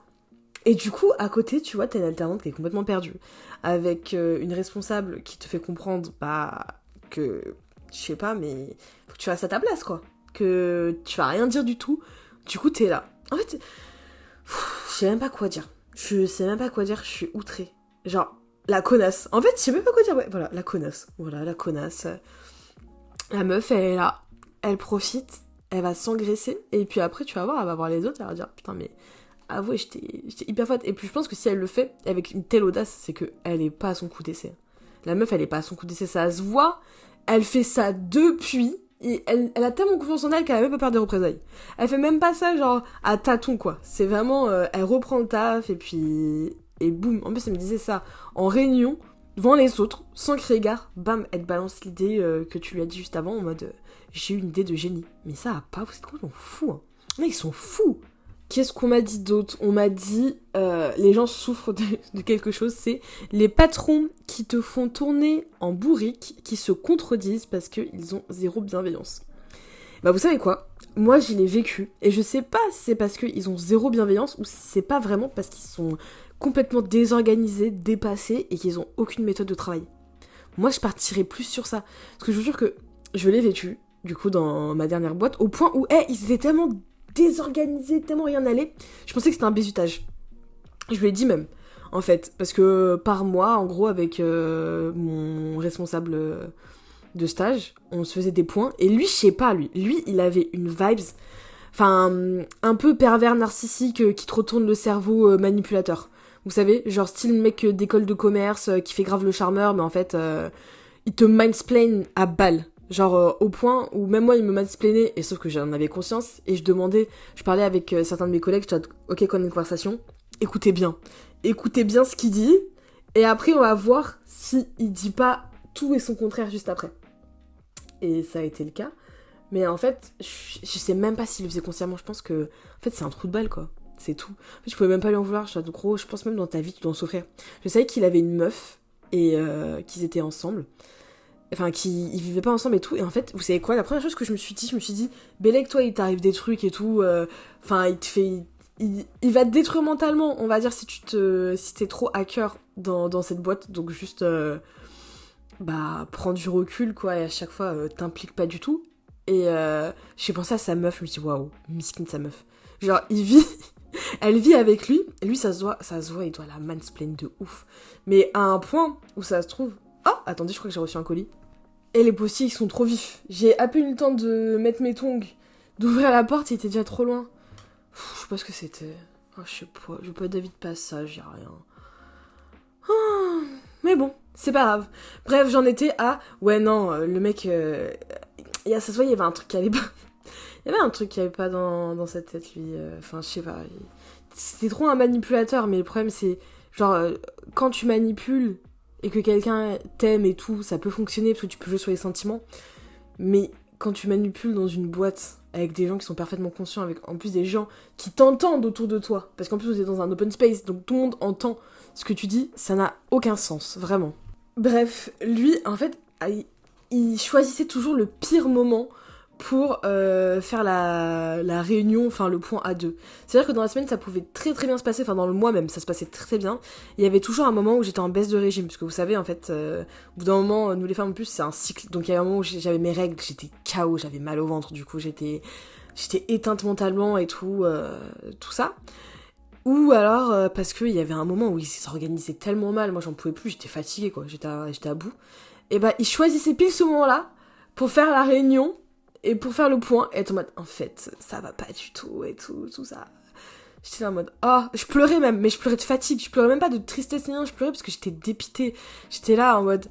Et du coup, à côté, tu vois, t'as une alternante qui est complètement perdue, avec une responsable qui te fait comprendre, que, je sais pas, mais faut que tu restes à ta place, quoi. Que tu vas rien dire du tout. Du coup, t'es là. En fait, je sais même pas quoi dire. Je suis outrée. Genre, la connasse. En fait, je sais même pas quoi dire. Ouais, voilà, la connasse. Voilà, la connasse. La meuf, elle est là. Elle profite. Elle va s'engraisser. Et puis après, tu vas voir, elle va voir les autres. Elle va dire, putain, mais avouez, j'étais hyper forte. Et puis je pense que si elle le fait avec une telle audace, c'est qu'elle est pas à son coup d'essai. La meuf, elle est pas à son coup d'essai, ça se voit. Elle fait ça depuis. Et elle a tellement confiance en elle qu'elle a même pas peur des représailles. Elle fait même pas ça genre à tâtons quoi. C'est vraiment, elle reprend le taf et puis... Et boum. En plus, elle me disait ça en réunion, devant les autres, sans crier gare. Bam, elle te balance l'idée que tu lui as dit juste avant en mode j'ai eu une idée de génie. Mais ça a pas, vous êtes complètement fous. Hein. Mais ils sont fous. Qu'est-ce qu'on m'a dit d'autre ? On m'a dit, les gens souffrent de quelque chose, c'est les patrons qui te font tourner en bourrique, qui se contredisent parce qu'ils ont zéro bienveillance. Bah vous savez quoi ? Moi j'y l'ai vécu, et je sais pas si c'est parce qu'ils ont zéro bienveillance ou si c'est pas vraiment parce qu'ils sont complètement désorganisés, dépassés et qu'ils ont aucune méthode de travail. Moi je partirais plus sur ça, parce que je vous jure que je l'ai vécu, du coup dans ma dernière boîte, au point où ils étaient tellement désorganisé, tellement rien n'allait. Je pensais que c'était un bizutage. Je lui ai dit même, en fait, parce que par mois, en gros, avec mon responsable de stage, on se faisait des points, et lui, je sais pas, lui, il avait une vibes, enfin, un peu pervers narcissique qui te retourne le cerveau manipulateur. Vous savez, genre style mec d'école de commerce qui fait grave le charmeur, mais en fait, il te mindsplain à balle. Genre au point où même moi il me mansplainait, et sauf que j'en avais conscience, et je parlais avec certains de mes collègues, je disais ok qu'on a une conversation, écoutez bien ce qu'il dit, et après on va voir si il dit pas tout et son contraire juste après. Et ça a été le cas, mais en fait je sais même pas s'il le faisait consciemment, je pense que en fait c'est un trou de balle quoi, c'est tout. En fait, je pouvais même pas lui en vouloir, gros, je pense même dans ta vie tu dois en souffrir. Je savais qu'il avait une meuf et qu'ils étaient ensemble. Enfin, ils vivaient pas ensemble et tout. Et en fait, vous savez quoi, la première chose que je me suis dit, Bélec, toi, il t'arrive des trucs et tout. Enfin, il te fait... Il va te détruire mentalement, on va dire, si t'es trop hacker dans cette boîte. Donc juste... bah, prends du recul, quoi, et à chaque fois, t'impliques pas du tout. Et j'ai pensé à sa meuf, je me suis dit, waouh, miskin sa meuf. Genre, il vit, elle vit avec lui, et lui, ça se voit, il doit la mansplain de ouf. Mais à un point où ça se trouve... Oh, attendez, je crois que j'ai reçu un colis. Et les postiers, ils sont trop vifs. J'ai à peine eu le temps de mettre mes tongs, d'ouvrir la porte, il était déjà trop loin. Je sais pas ce que c'était. Oh, je sais pas, j'ai pas d'avis de passage, y'a rien. Ah, mais bon, c'est pas grave. Bref, j'en étais à... Ouais, non, le mec... ça se voit, il y avait un truc qui allait pas. Il y avait un truc qui allait pas dans sa tête, lui. Enfin, je sais pas. C'était trop un manipulateur, mais le problème, c'est... Genre, quand tu manipules et que quelqu'un t'aime et tout, ça peut fonctionner parce que tu peux jouer sur les sentiments. Mais quand tu manipules dans une boîte avec des gens qui sont parfaitement conscients, avec en plus des gens qui t'entendent autour de toi, parce qu'en plus vous êtes dans un open space, donc tout le monde entend ce que tu dis, ça n'a aucun sens, vraiment. Bref, lui, en fait, il choisissait toujours le pire moment pour faire la réunion, enfin le point A2. C'est-à-dire que dans la semaine, ça pouvait très très bien se passer, enfin dans le mois même, ça se passait très très bien. Il y avait toujours un moment où j'étais en baisse de régime, parce que vous savez, en fait, au bout d'un moment, nous les femmes en plus, c'est un cycle. Donc il y avait un moment où j'avais mes règles, j'étais KO, j'avais mal au ventre, du coup j'étais éteinte mentalement et tout ça. Ou alors parce qu'il y avait un moment où il s'organisait tellement mal, moi j'en pouvais plus, j'étais fatiguée quoi, j'étais à bout. Et bah il choisissait pile ce moment-là pour faire la réunion et pour faire le point, et être en mode en fait ça va pas du tout et tout ça. J'étais là en mode je pleurais même, mais je pleurais de fatigue, je pleurais même pas de tristesse ni rien, je pleurais parce que j'étais dépitée. J'étais là en mode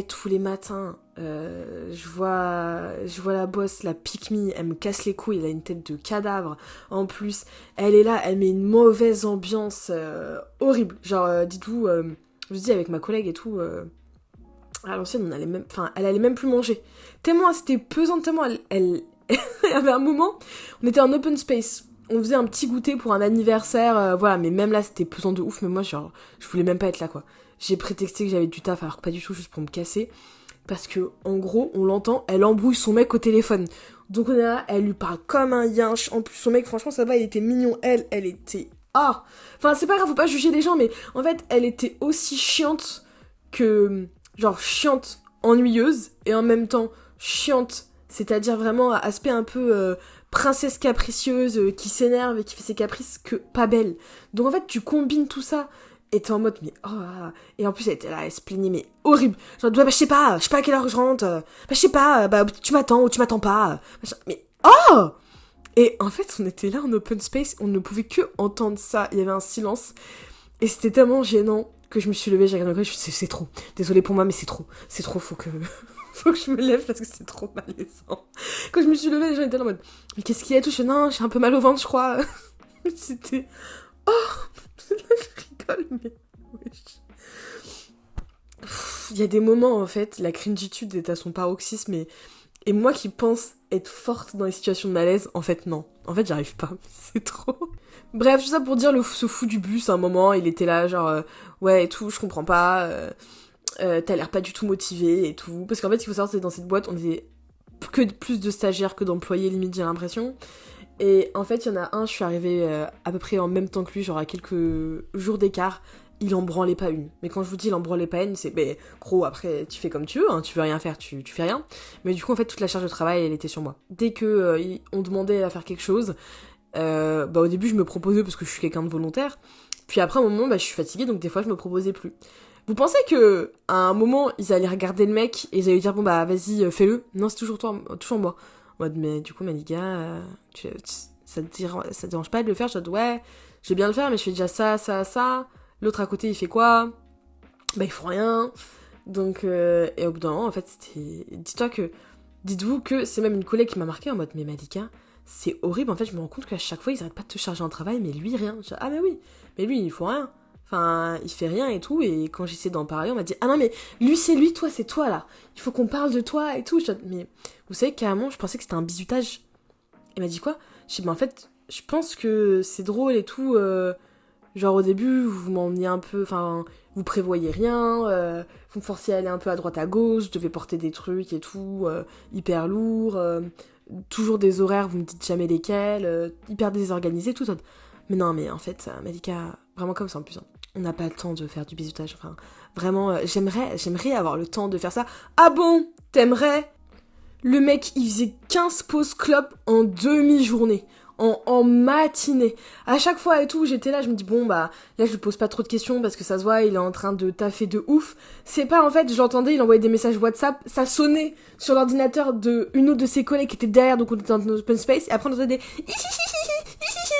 tous les matins je vois la boss, la pick me, elle me casse les couilles, elle a une tête de cadavre en plus, elle est là, elle met une mauvaise ambiance horrible, genre dites-vous, je vous dis avec ma collègue et tout, à l'ancienne elle allait même plus manger, tellement c'était pesant, tellement elle il y avait un moment, on était en open space, on faisait un petit goûter pour un anniversaire, voilà, mais même là c'était pesant de ouf, mais moi genre je voulais même pas être là quoi. J'ai prétexté que j'avais du taf alors que pas du tout, juste pour me casser. Parce que, en gros, on l'entend, elle embrouille son mec au téléphone. Donc on est là, elle lui parle comme un yinche. En plus, son mec, franchement, ça va, il était mignon. Elle était... Enfin, c'est pas grave, faut pas juger les gens, mais en fait, elle était aussi chiante que... Genre, chiante, ennuyeuse, et en même temps, chiante, c'est-à-dire vraiment aspect un peu... princesse capricieuse, qui s'énerve et qui fait ses caprices, que pas belle. Donc en fait, tu combines tout ça... Et t'es en mode, mais et en plus, elle était là, elle se plaignait, mais horrible. Genre, je sais pas à quelle heure je rentre. Je sais pas, tu m'attends ou tu m'attends pas. Mais, Et en fait, on était là en open space, on ne pouvait que entendre ça. Il y avait un silence. Et c'était tellement gênant que je me suis levée, j'ai regardé le je me suis dit, c'est trop. Désolée pour moi, mais c'est trop. C'est trop, faut que je me lève parce que c'est trop malaisant. Quand je me suis levée, les gens étaient là en mode, mais qu'est-ce qu'il y a tout? Non, j'ai un peu mal au ventre, je crois. C'était, je rigole, mais wesh. Il y a des moments, en fait, la cringitude est à son paroxysme, et moi qui pense être forte dans les situations de malaise, en fait, non. En fait, j'arrive pas, c'est trop. Bref, tout ça pour dire, ce fou du bus, à un moment, il était là, genre, ouais, et tout, je comprends pas, t'as l'air pas du tout motivé, et tout. Parce qu'en fait, il faut savoir, c'est dans cette boîte, on était que plus de stagiaires que d'employés, limite, j'ai l'impression. Et en fait, il y en a un, je suis arrivée à peu près en même temps que lui, genre à quelques jours d'écart, il en branlait pas une. Mais quand je vous dis il en branlait pas une, c'est, gros, après, tu fais comme tu veux, hein, tu veux rien faire, tu fais rien. Mais du coup, en fait, toute la charge de travail, elle était sur moi. Dès que on demandait à faire quelque chose, au début, je me proposais parce que je suis quelqu'un de volontaire. Puis après, à un moment, je suis fatiguée, donc des fois, je me proposais plus. Vous pensez que à un moment, ils allaient regarder le mec et ils allaient lui dire, bon, vas-y, fais-le. Non, c'est toujours toi, toujours moi. Mais du coup, Malika, ça te dérange pas de le faire? Je dis, ouais, je vais bien le faire, mais je fais déjà ça. L'autre à côté, il fait quoi? Il faut rien. Donc, et au bout d'un moment, en fait, c'était... Dites-vous que c'est même une collègue qui m'a marqué en mode, mais Malika, c'est horrible. En fait, je me rends compte qu'à chaque fois, ils arrêtent pas de te charger en travail, mais lui, rien. Je dis, mais oui, mais lui, il faut rien. Enfin, il fait rien et tout, et quand j'essaie d'en parler, on m'a dit, non, mais lui, c'est lui, toi, c'est toi, là. Il faut qu'on parle de toi et tout. Je dis, mais vous savez, carrément, je pensais que c'était un bizutage. Il m'a dit quoi? Je dis, en fait, je pense que c'est drôle et tout. Genre, au début, vous m'emmeniez un peu, enfin, vous prévoyez rien, vous me forciez à aller un peu à droite à gauche, je devais porter des trucs et tout, hyper lourds, toujours des horaires, vous me dites jamais lesquels, hyper désorganisé, tout ça. Mais non, mais en fait, Malika, vraiment comme ça en plus, hein. On n'a pas le temps de faire du bizutage, enfin, Vraiment, j'aimerais avoir le temps de faire ça. Ah bon, t'aimerais? Le mec, il faisait 15 pauses clopes en demi-journée. En matinée. À chaque fois et tout, j'étais là, je me dis bon bah là je lui pose pas trop de questions parce que ça se voit, il est en train de taffer de ouf. C'est pas en fait, j'entendais, il envoyait des messages WhatsApp, ça sonnait sur l'ordinateur de une autre de ses collègues qui était derrière, donc on était dans un open space, et après on entendait des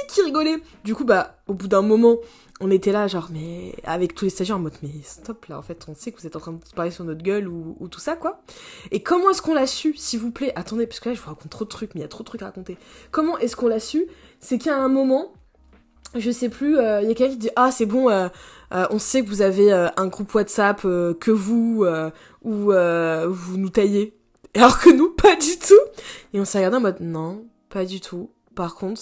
qui rigolaient. Du coup bah au bout d'un moment, on était là genre mais avec tous les stagiaires en mode mais stop là, en fait on sait que vous êtes en train de parler sur notre gueule ou tout ça quoi. Et comment est-ce qu'on l'a su, s'il vous plaît? Attendez, parce que là je vous raconte trop de trucs, mais il y a trop de trucs à raconter. Comment est-ce qu'on l'a su? C'est qu'à un moment, je sais plus, il y a quelqu'un qui dit ah c'est bon, on sait que vous avez un groupe WhatsApp que vous où vous nous taillez. Alors que nous pas du tout. Et on s'est regardé en mode non, pas du tout. Par contre,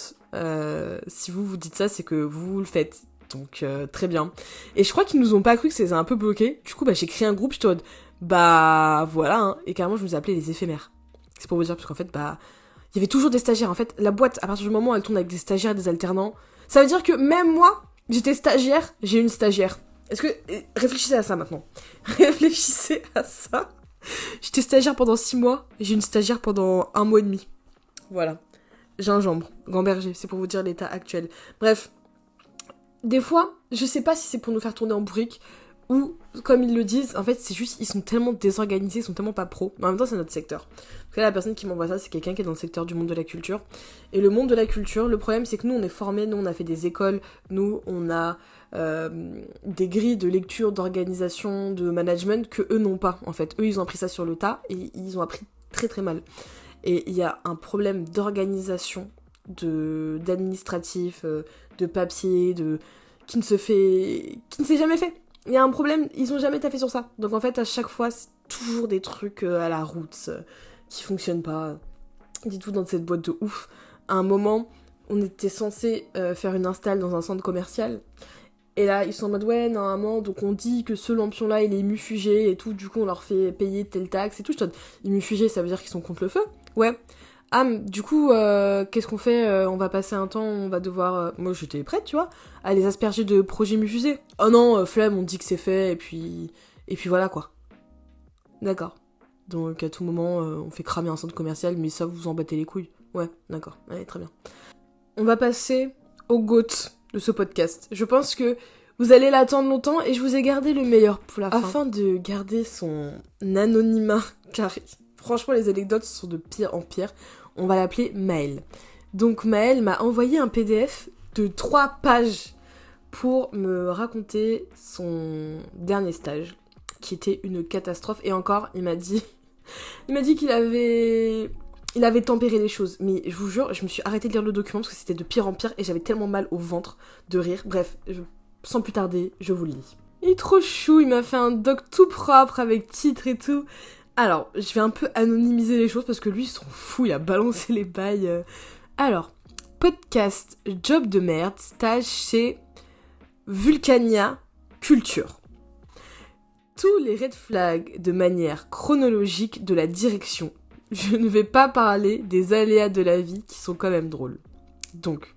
si vous dites ça, c'est que vous le faites. Donc très bien. Et je crois qu'ils nous ont pas cru, que ça les a un peu bloqués. Du coup bah j'ai créé un groupe, j'étais en mode bah voilà hein. Et carrément je nous appelais les éphémères. C'est pour vous dire parce qu'en fait bah il y avait toujours des stagiaires. En fait la boîte à partir du moment où elle tourne avec des stagiaires et des alternants, ça veut dire que même moi j'étais stagiaire, j'ai une stagiaire. Est-ce que réfléchissez à ça maintenant. Réfléchissez à ça. J'étais stagiaire pendant 6 mois, j'ai une stagiaire pendant 1 mois et demi. Voilà. Gingembre, Gamberger, c'est pour vous dire l'état actuel. Bref. Des fois, je sais pas si c'est pour nous faire tourner en bourrique ou, comme ils le disent, en fait, c'est juste, ils sont tellement désorganisés, ils sont tellement pas pros. Mais en même temps, c'est notre secteur. Parce que là, la personne qui m'envoie ça, c'est quelqu'un qui est dans le secteur du monde de la culture. Et le monde de la culture, le problème, c'est que nous, on est formés, nous, on a fait des écoles, nous, on a des grilles de lecture, d'organisation, de management que eux n'ont pas, en fait. Eux, ils ont appris ça sur le tas et ils ont appris très très mal. Et il y a un problème d'organisation, d'administratif, de papier, qui ne s'est jamais fait. Il y a un problème, ils ont jamais taffé sur ça. Donc en fait, à chaque fois, c'est toujours des trucs à la route qui fonctionnent pas. Dites-vous dans cette boîte de ouf. À un moment, on était censé faire une install dans un centre commercial. Et là, ils sont en mode, ouais, normalement, donc on dit que ce lampion-là, il est mufugé et tout, du coup, on leur fait payer telle taxe et tout. Je te dis, mufugé, ça veut dire qu'ils sont contre le feu? Ouais. Ah, du coup, qu'est-ce qu'on fait? On va passer un temps, on va devoir... Moi, j'étais prête, tu vois, à les asperger de projets mufusés. Oh non, flemme, on dit que c'est fait, et puis voilà, quoi. D'accord. Donc, à tout moment, on fait cramer un centre commercial, mais ça, vous en battez les couilles. Ouais, d'accord. Allez, très bien. On va passer au GOAT de ce podcast. Je pense que vous allez l'attendre longtemps, et je vous ai gardé le meilleur pour la fin. Afin de garder son anonymat carré. Franchement, les anecdotes sont de pire en pire. On va l'appeler Maëlle. Donc Maëlle m'a envoyé un PDF de 3 pages pour me raconter son dernier stage, qui était une catastrophe. Et encore, il m'a dit qu'il avait tempéré les choses. Mais je vous jure, je me suis arrêtée de lire le document parce que c'était de pire en pire et j'avais tellement mal au ventre de rire. Bref, sans plus tarder, je vous le lis. Il est trop chou, il m'a fait un doc tout propre avec titre et tout. Alors, je vais un peu anonymiser les choses parce que lui, il s'en fout, il a balancé les bails. Alors, podcast, job de merde, stage chez Vulcania Culture. Tous les red flags de manière chronologique de la direction. Je ne vais pas parler des aléas de la vie qui sont quand même drôles. Donc,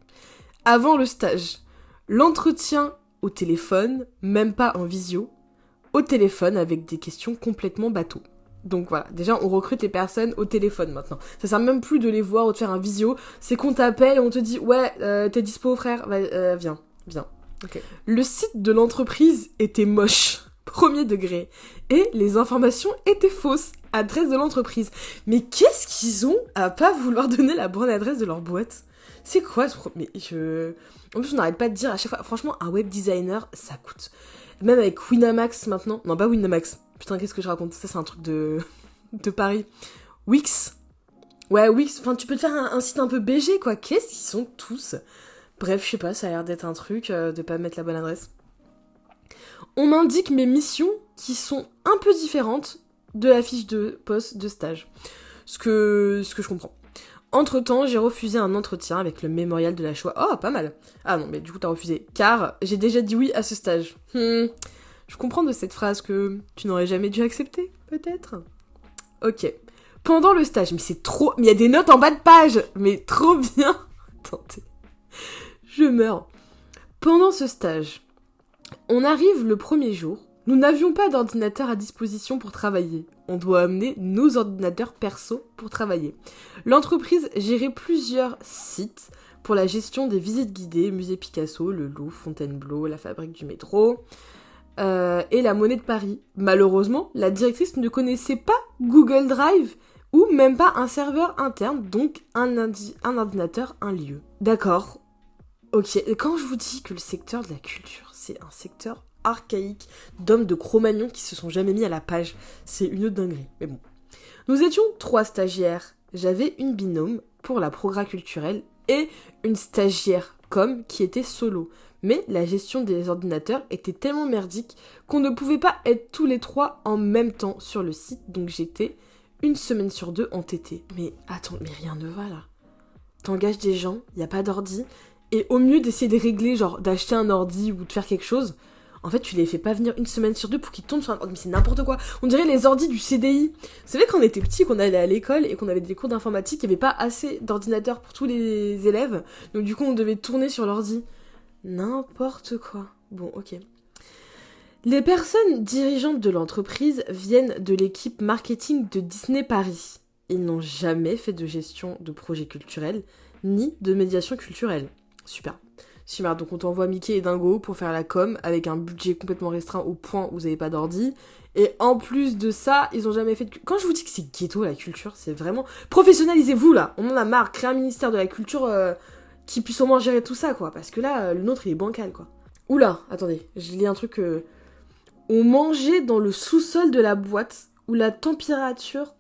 avant le stage, l'entretien au téléphone, même pas en visio, au téléphone avec des questions complètement bateau. Donc voilà, déjà on recrute les personnes au téléphone maintenant. Ça sert même plus de les voir ou de faire un visio, c'est qu'on t'appelle et on te dit ouais, t'es dispo frère, viens. Okay. Le site de l'entreprise était moche, premier degré, et les informations étaient fausses, adresse de l'entreprise. Mais qu'est-ce qu'ils ont à pas vouloir donner la bonne adresse de leur boîte? C'est quoi ce En plus on n'arrête pas de dire à chaque fois, franchement un web designer ça coûte. Même avec Winamax maintenant, non pas Winamax, putain, qu'est-ce que je raconte? Ça, c'est un truc de Paris. Wix. Ouais, Wix. Enfin, tu peux te faire un site un peu BG, quoi. Qu'est-ce qu'ils sont tous? Bref, je sais pas, ça a l'air d'être un truc de pas mettre la bonne adresse. On m'indique mes missions qui sont un peu différentes de la fiche de poste de stage. Ce que je comprends. Entre-temps, j'ai refusé un entretien avec le mémorial de la Shoah. Oh, pas mal. Ah non, mais du coup, t'as refusé. Car j'ai déjà dit oui à ce stage. Je comprends de cette phrase que tu n'aurais jamais dû accepter, peut-être. Ok. Pendant le stage, mais c'est trop... Mais il y a des notes en bas de page. Mais trop bien. Attendez. Je meurs. Pendant ce stage, on arrive le premier jour Nous n'avions pas d'ordinateur à disposition pour travailler. On doit amener nos ordinateurs perso pour travailler. L'entreprise gérait plusieurs sites pour la gestion des visites guidées, Musée Picasso, le Louvre, Fontainebleau, la Fabrique du métro et la Monnaie de Paris. Malheureusement, la directrice ne connaissait pas Google Drive ou même pas un serveur interne, donc un ordinateur, un lieu. D'accord. Ok, quand je vous dis que le secteur de la culture, c'est un secteur archaïque d'hommes de Cro-Magnon qui se sont jamais mis à la page, c'est une dinguerie. Mais bon. Nous étions 3 stagiaires. J'avais une binôme pour la progra culturelle et une stagiaire com qui était solo. Mais la gestion des ordinateurs était tellement merdique qu'on ne pouvait pas être tous les 3 en même temps sur le site, donc j'étais une semaine sur 2 en TT. Mais attends, mais rien ne va là. T'engages des gens, y a pas d'ordi, et au mieux d'essayer de régler, genre d'acheter un ordi ou de faire quelque chose, en fait tu les fais pas venir une semaine sur 2 pour qu'ils tombent sur un ordi, mais c'est n'importe quoi. On dirait les ordis du CDI. Vous savez quand on était petits, qu'on allait à l'école et qu'on avait des cours d'informatique, il y avait pas assez d'ordinateurs pour tous les élèves, donc du coup on devait tourner sur l'ordi. N'importe quoi. Bon, ok. Les personnes dirigeantes de l'entreprise viennent de l'équipe marketing de Disney Paris. Ils n'ont jamais fait de gestion de projet culturel, ni de médiation culturelle. Super. Super, donc on t'envoie Mickey et Dingo pour faire la com avec un budget complètement restreint au point où vous n'avez pas d'ordi. Et en plus de ça, ils ont jamais fait de... Quand je vous dis que c'est ghetto la culture, c'est vraiment... Professionnalisez-vous là. On en a marre. Créez un ministère de la culture qui puisse au moins gérer tout ça quoi. Parce que là, le nôtre il est bancal quoi. Oula, attendez, je lis un truc... On mangeait dans le sous-sol de la boîte où la température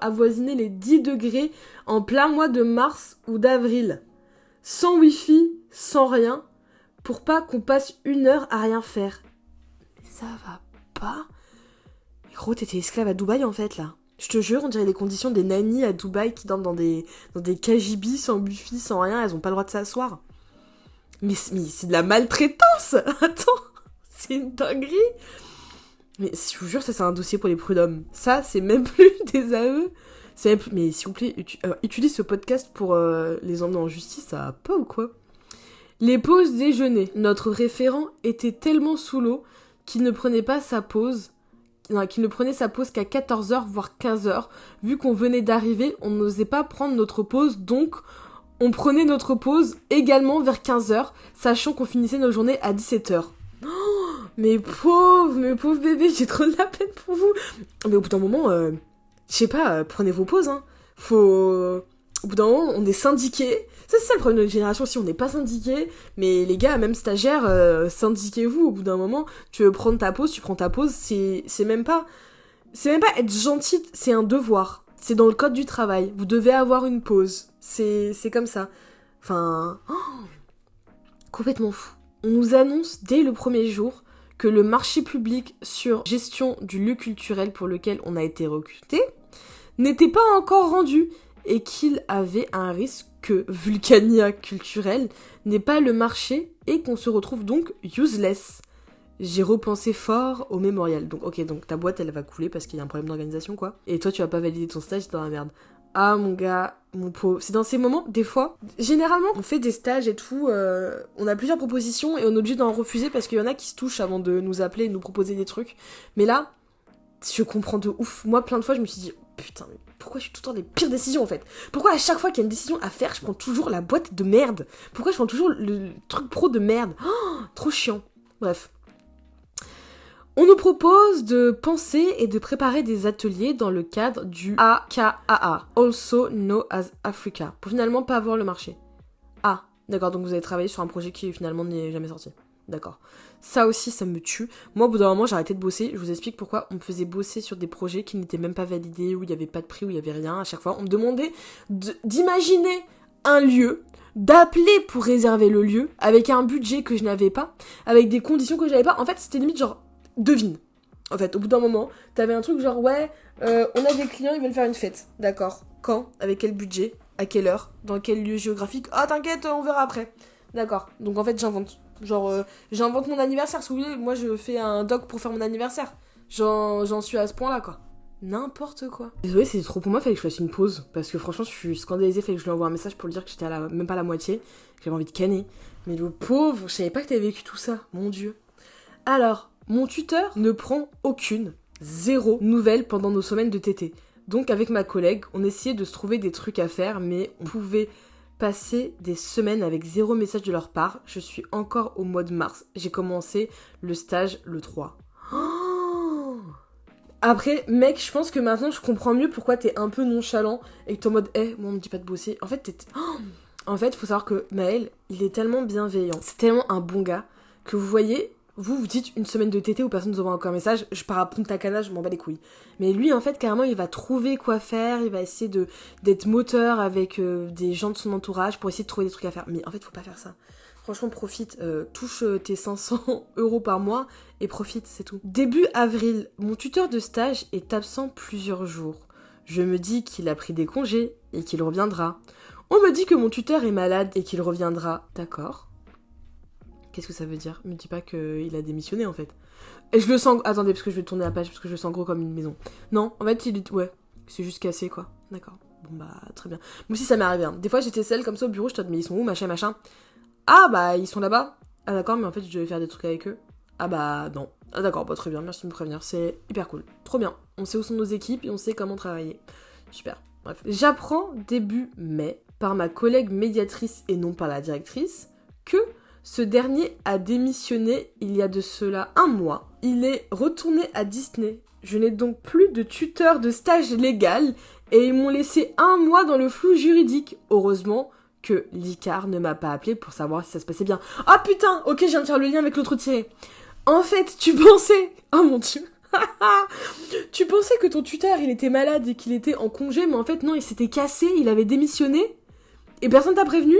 avoisinait les 10 degrés en plein mois de mars ou d'avril. Sans wifi, sans rien, pour pas qu'on passe 1 heure à rien faire. Mais ça va pas. Mais gros, t'étais esclave à Dubaï en fait là. Je te jure, on dirait les conditions des nannies à Dubaï qui dorment dans des KGB sans wifi, sans rien, elles ont pas le droit de s'asseoir. Mais c'est de la maltraitance. Attends, c'est une dinguerie. Mais je vous jure, ça c'est un dossier pour les prud'hommes. Ça, c'est même plus des AE. Mais s'il vous plaît, utilisez ce podcast pour les emmener en justice, ça va pas ou quoi? Les pauses déjeuner. Notre référent était tellement sous l'eau qu'il ne prenait sa pause qu'à 14h, voire 15h. Vu qu'on venait d'arriver, on n'osait pas prendre notre pause, donc on prenait notre pause également vers 15h, sachant qu'on finissait nos journées à 17h. Oh, mes pauvres bébés, j'ai trop de la peine pour vous. Mais au bout d'un moment... je sais pas, prenez vos pauses, hein. Au bout d'un moment, on est syndiqués. Ça, c'est ça le problème de notre génération aussi, on n'est pas syndiqués. Mais les gars, même stagiaires, syndiquez-vous. Au bout d'un moment, tu veux prendre ta pause, tu prends ta pause. C'est même pas être gentil, c'est un devoir. C'est dans le code du travail. Vous devez avoir une pause. C'est comme ça. Enfin... complètement fou. On nous annonce dès le premier jour que le marché public sur gestion du lieu culturel pour lequel on a été recruté n'était pas encore rendu et qu'il avait un risque que Vulcania Culturel n'ait pas le marché et qu'on se retrouve donc useless. J'ai repensé fort au mémorial. Donc ok, donc ta boîte elle va couler parce qu'il y a un problème d'organisation quoi. Et toi tu vas pas valider ton stage, t'es dans la merde. Ah mon gars, mon pauvre. C'est dans ces moments, des fois, généralement on fait des stages et tout, on a plusieurs propositions et on est obligé d'en refuser parce qu'il y en a qui se touchent avant de nous appeler et de nous proposer des trucs. Mais là, je comprends de ouf. Moi plein de fois je me suis dit, putain mais pourquoi je suis tout le temps des pires décisions en fait? Pourquoi à chaque fois qu'il y a une décision à faire, je prends toujours la boîte de merde? Pourquoi je prends toujours le truc pro de merde? Oh, trop chiant. Bref. On nous propose de penser et de préparer des ateliers dans le cadre du AKAA, Also Known as Africa, pour finalement pas avoir le marché. Ah, d'accord, donc vous avez travaillé sur un projet qui finalement n'est jamais sorti. D'accord. Ça aussi, ça me tue. Moi, au bout d'un moment, j'ai arrêté de bosser. Je vous explique pourquoi. On me faisait bosser sur des projets qui n'étaient même pas validés, où il n'y avait pas de prix, où il n'y avait rien. À chaque fois, on me demandait d'imaginer un lieu, d'appeler pour réserver le lieu, avec un budget que je n'avais pas, avec des conditions que je n'avais pas. En fait, c'était limite genre... devine. En fait, au bout d'un moment, t'avais un truc genre, ouais, on a des clients, ils veulent faire une fête. D'accord. Quand? Avec quel budget? À quelle heure? Dans quel lieu géographique? Ah, t'inquiète, on verra après. D'accord. Donc en fait, j'invente. Genre, j'invente mon anniversaire. Si vous voulez, moi, je fais un doc pour faire mon anniversaire. J'en suis à ce point-là, quoi. N'importe quoi. Désolée, c'était trop pour moi, fallait que je fasse une pause. Parce que franchement, je suis scandalisée, fallait que je lui envoie un message pour lui dire que j'étais même pas à la moitié. Que j'avais envie de canner. Mais le pauvre, je savais pas que t'avais vécu tout ça. Mon Dieu. Alors... Mon tuteur ne prend aucune, zéro nouvelle pendant nos semaines de TT. Donc avec ma collègue, on essayait de se trouver des trucs à faire, mais on pouvait passer des semaines avec zéro message de leur part. Je suis encore au mois de mars. J'ai commencé le stage le 3. Oh, après, mec, je pense que maintenant je comprends mieux pourquoi t'es un peu nonchalant et que t'es en mode moi on me dit pas de bosser. En fait, En fait, faut savoir que Maël, il est tellement bienveillant. C'est tellement un bon gars que vous voyez, vous dites une semaine de TT où personne ne vous envoie encore un message, je pars à Punta Cana, je m'en bats les couilles. Mais lui, en fait, carrément, il va trouver quoi faire, il va essayer d'être moteur avec des gens de son entourage pour essayer de trouver des trucs à faire. Mais en fait, faut pas faire ça. Franchement, profite, touche tes 500 € par mois et profite, c'est tout. Début avril, mon tuteur de stage est absent plusieurs jours. Je me dis qu'il a pris des congés et qu'il reviendra. On me dit que mon tuteur est malade et qu'il reviendra. D'accord. Qu'est-ce que ça veut dire ? Me dis pas qu'il a démissionné en fait. Et je le sens... Attendez, parce que je vais tourner la page, parce que je le sens gros comme une maison. Non, en fait, il est... Ouais, c'est juste cassé quoi. D'accord. Bon bah, très bien. Moi aussi, ça m'est arrivé. Hein. Des fois, j'étais seule comme ça au bureau, je te dis, mais ils sont où, machin, machin. Ah bah, ils sont là-bas. Ah d'accord, mais en fait, je devais faire des trucs avec eux. Ah bah, non. Ah d'accord, bah très bien, merci de me prévenir. C'est hyper cool. Trop bien. On sait où sont nos équipes et on sait comment travailler. Super. Bref. J'apprends début mai par ma collègue médiatrice et non par la directrice que ce dernier a démissionné il y a de cela 1 mois. Il est retourné à Disney. Je n'ai donc plus de tuteur de stage légal et ils m'ont laissé 1 mois dans le flou juridique. Heureusement que l'ICAR ne m'a pas appelé pour savoir si ça se passait bien. Ah putain, ok, je viens de faire le lien avec l'autre tiré. En fait, tu pensais... Oh mon dieu. Tu pensais que ton tuteur, il était malade et qu'il était en congé, mais en fait non, il s'était cassé, il avait démissionné et personne t'a prévenu.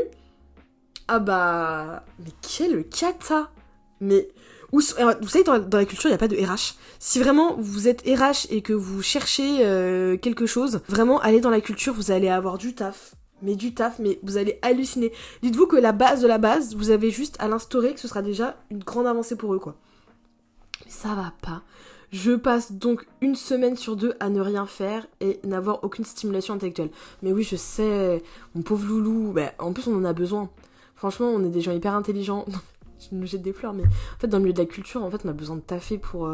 Ah bah... Mais quel cata. Mais... Vous savez, dans la culture, il n'y a pas de RH. Si vraiment vous êtes RH et que vous cherchez quelque chose, vraiment, allez dans la culture, vous allez avoir du taf. Mais du taf, mais vous allez halluciner. Dites-vous que la base de la base, vous avez juste à l'instaurer, que ce sera déjà une grande avancée pour eux, quoi. Mais ça va pas. Je passe donc 1 semaine sur 2 à ne rien faire et n'avoir aucune stimulation intellectuelle. Mais oui, je sais, mon pauvre loulou, bah, en plus on en a besoin. Franchement, on est des gens hyper intelligents. Je me jette des fleurs, mais en fait, dans le milieu de la culture, en fait, on a besoin de taffer pour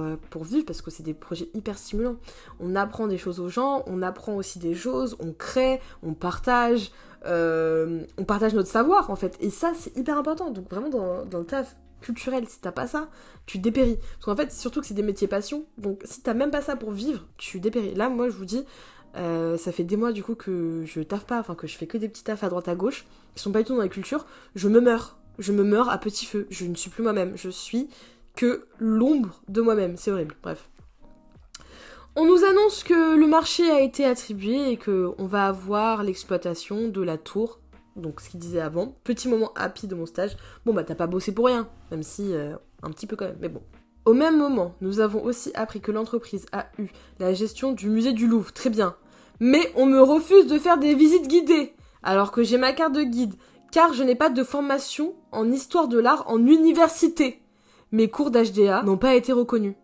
vivre parce que c'est des projets hyper stimulants. On apprend des choses aux gens, on apprend aussi des choses, on crée, on partage notre savoir, en fait. Et ça, c'est hyper important. Donc vraiment, dans le taf culturel, si t'as pas ça, tu dépéris. Parce qu'en fait, surtout que c'est des métiers passion. Donc si t'as même pas ça pour vivre, tu dépéris. Là, moi, je vous dis, ça fait des mois, du coup, que je taffe pas, enfin, que je fais que des petits tafs à droite à gauche, qui sont pas du tout dans la culture. Je me meurs à petit feu, je ne suis plus moi-même, je suis que l'ombre de moi-même, c'est horrible, bref. On nous annonce que le marché a été attribué et qu'on va avoir l'exploitation de la tour, donc ce qu'il disait avant, petit moment happy de mon stage. Bon bah t'as pas bossé pour rien, même si un petit peu quand même, mais bon. Au même moment, nous avons aussi appris que l'entreprise a eu la gestion du musée du Louvre, très bien. Mais on me refuse de faire des visites guidées, alors que j'ai ma carte de guide, car je n'ai pas de formation en histoire de l'art en université. Mes cours d'HDA n'ont pas été reconnus.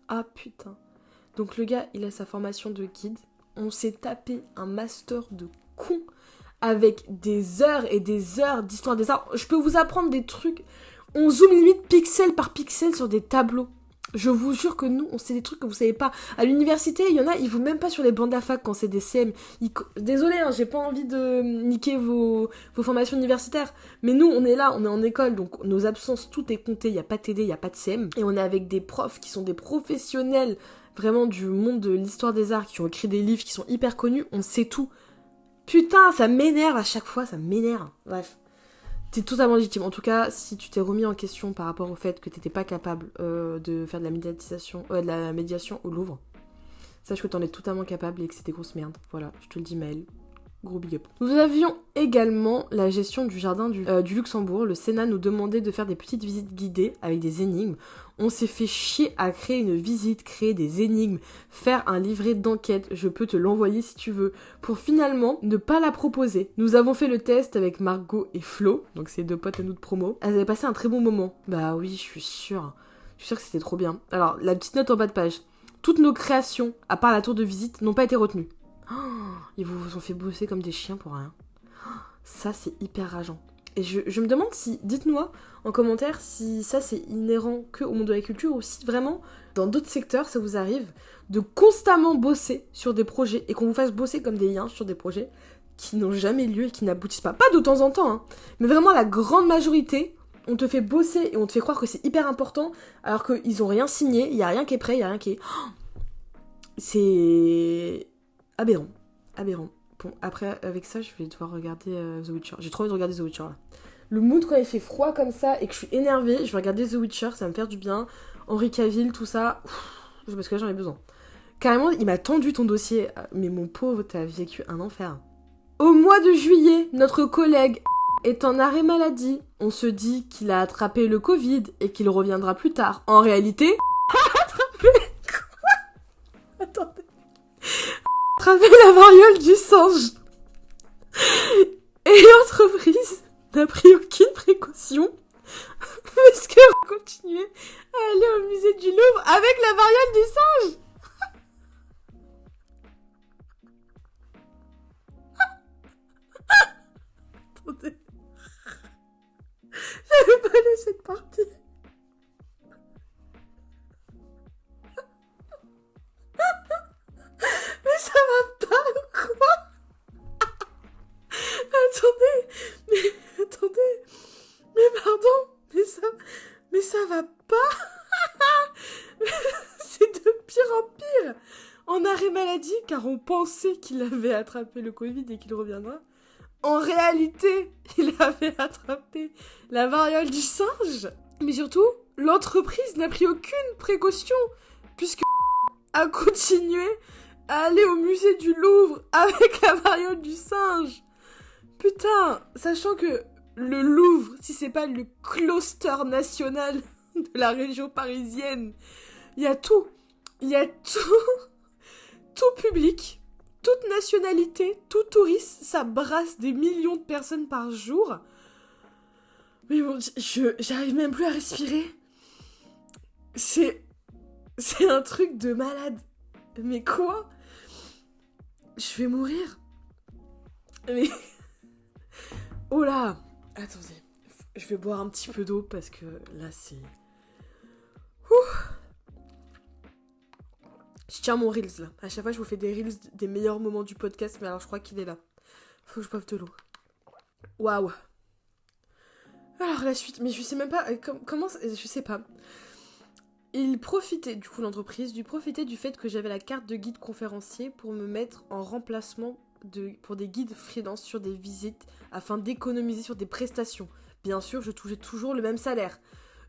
Ah putain. Donc le gars, il a sa formation de guide. On s'est tapé un master de con avec des heures et des heures d'histoire des arts. Je peux vous apprendre des trucs. On zoome limite pixel par pixel sur des tableaux. Je vous jure que nous, on sait des trucs que vous savez pas. À l'université, il y en a, ils vont même pas sur les bancs de la fac quand c'est des CM. Désolé, hein, j'ai pas envie de niquer vos formations universitaires. Mais nous, on est là, on est en école, donc nos absences, tout est compté. Il y a pas de TD, il y a pas de CM. Et on est avec des profs qui sont des professionnels, vraiment du monde de l'histoire des arts, qui ont écrit des livres, qui sont hyper connus. On sait tout. Putain, ça m'énerve à chaque fois, ça m'énerve. Bref. T'es totalement légitime. En tout cas, si tu t'es remis en question par rapport au fait que t'étais pas capable de faire de la médiation au Louvre, sache que t'en es totalement capable et que c'est des grosses merdes. Voilà, je te le dis, Maëlle. Gros big up. Nous avions également la gestion du jardin du Luxembourg. Le Sénat nous demandait de faire des petites visites guidées avec des énigmes. On s'est fait chier à créer une visite, créer des énigmes, faire un livret d'enquête, je peux te l'envoyer si tu veux, pour finalement ne pas la proposer. Nous avons fait le test avec Margot et Flo, donc c'est 2 potes à nous de promo. Elles avaient passé un très bon moment. Bah oui, je suis sûre. Je suis sûre que c'était trop bien. Alors, la petite note en bas de page. Toutes nos créations, à part la tour de visite, n'ont pas été retenues. Oh, ils vous ont fait bosser comme des chiens pour rien. Oh, ça, c'est hyper rageant. Et je me demande si, dites-moi en commentaire si ça c'est inhérent que au monde de la culture ou si vraiment dans d'autres secteurs ça vous arrive de constamment bosser sur des projets et qu'on vous fasse bosser comme des yens sur des projets qui n'ont jamais lieu et qui n'aboutissent pas. Pas de temps en temps, hein, mais vraiment la grande majorité, on te fait bosser et on te fait croire que c'est hyper important alors qu'ils ont rien signé, il y a rien qui est prêt, il y a rien qui est... C'est aberrant. Aberrant. Bon, après, avec ça, je vais devoir regarder The Witcher. J'ai trop envie de regarder The Witcher, là. Le mood, quand il fait froid comme ça et que je suis énervée, je vais regarder The Witcher, ça va me faire du bien. Henry Cavill, tout ça. Parce que là, j'en ai besoin. Carrément, il m'a tendu ton dossier. Mais mon pauvre, t'as vécu un enfer. Au mois de juillet, notre collègue est en arrêt maladie. On se dit qu'il a attrapé le Covid et qu'il reviendra plus tard. En réalité... attrapé quoi? Attendez. Attrapé la variole du singe. Et l'entreprise n'a pris aucune précaution puisqu'elle continuait à aller au musée du Louvre avec la variole du singe. Attendez. J'avais pas lu cette partie. Mais ça va pas ou quoi? Attendez. Mais pardon, mais ça va pas. C'est de pire en pire. En arrêt maladie, car on pensait qu'il avait attrapé le Covid et qu'il reviendra. En réalité, il avait attrapé la variole du singe. Mais surtout, l'entreprise n'a pris aucune précaution, puisque a continué à aller au musée du Louvre avec la variole du singe. Putain, sachant que le Louvre, si c'est pas le cluster national de la région parisienne, il y a tout. Il y a tout public, toute nationalité, tout touriste, ça brasse des millions de personnes par jour. Mais bon, j'arrive même plus à respirer. C'est un truc de malade. Mais quoi? Je vais mourir. Mais... oh là! Attendez. Je vais boire un petit peu d'eau parce que là, c'est... ouh. Je tiens mon Reels, là. À chaque fois, je vous fais des Reels des meilleurs moments du podcast, mais alors je crois qu'il est là. Faut que je boive de l'eau. Waouh! Alors, la suite. Mais je sais même pas... comment... Je sais pas. Il profitait, du coup, l'entreprise, du fait que j'avais la carte de guide conférencier pour me mettre en remplacement pour des guides freelance sur des visites afin d'économiser sur des prestations. Bien sûr, je touchais toujours le même salaire.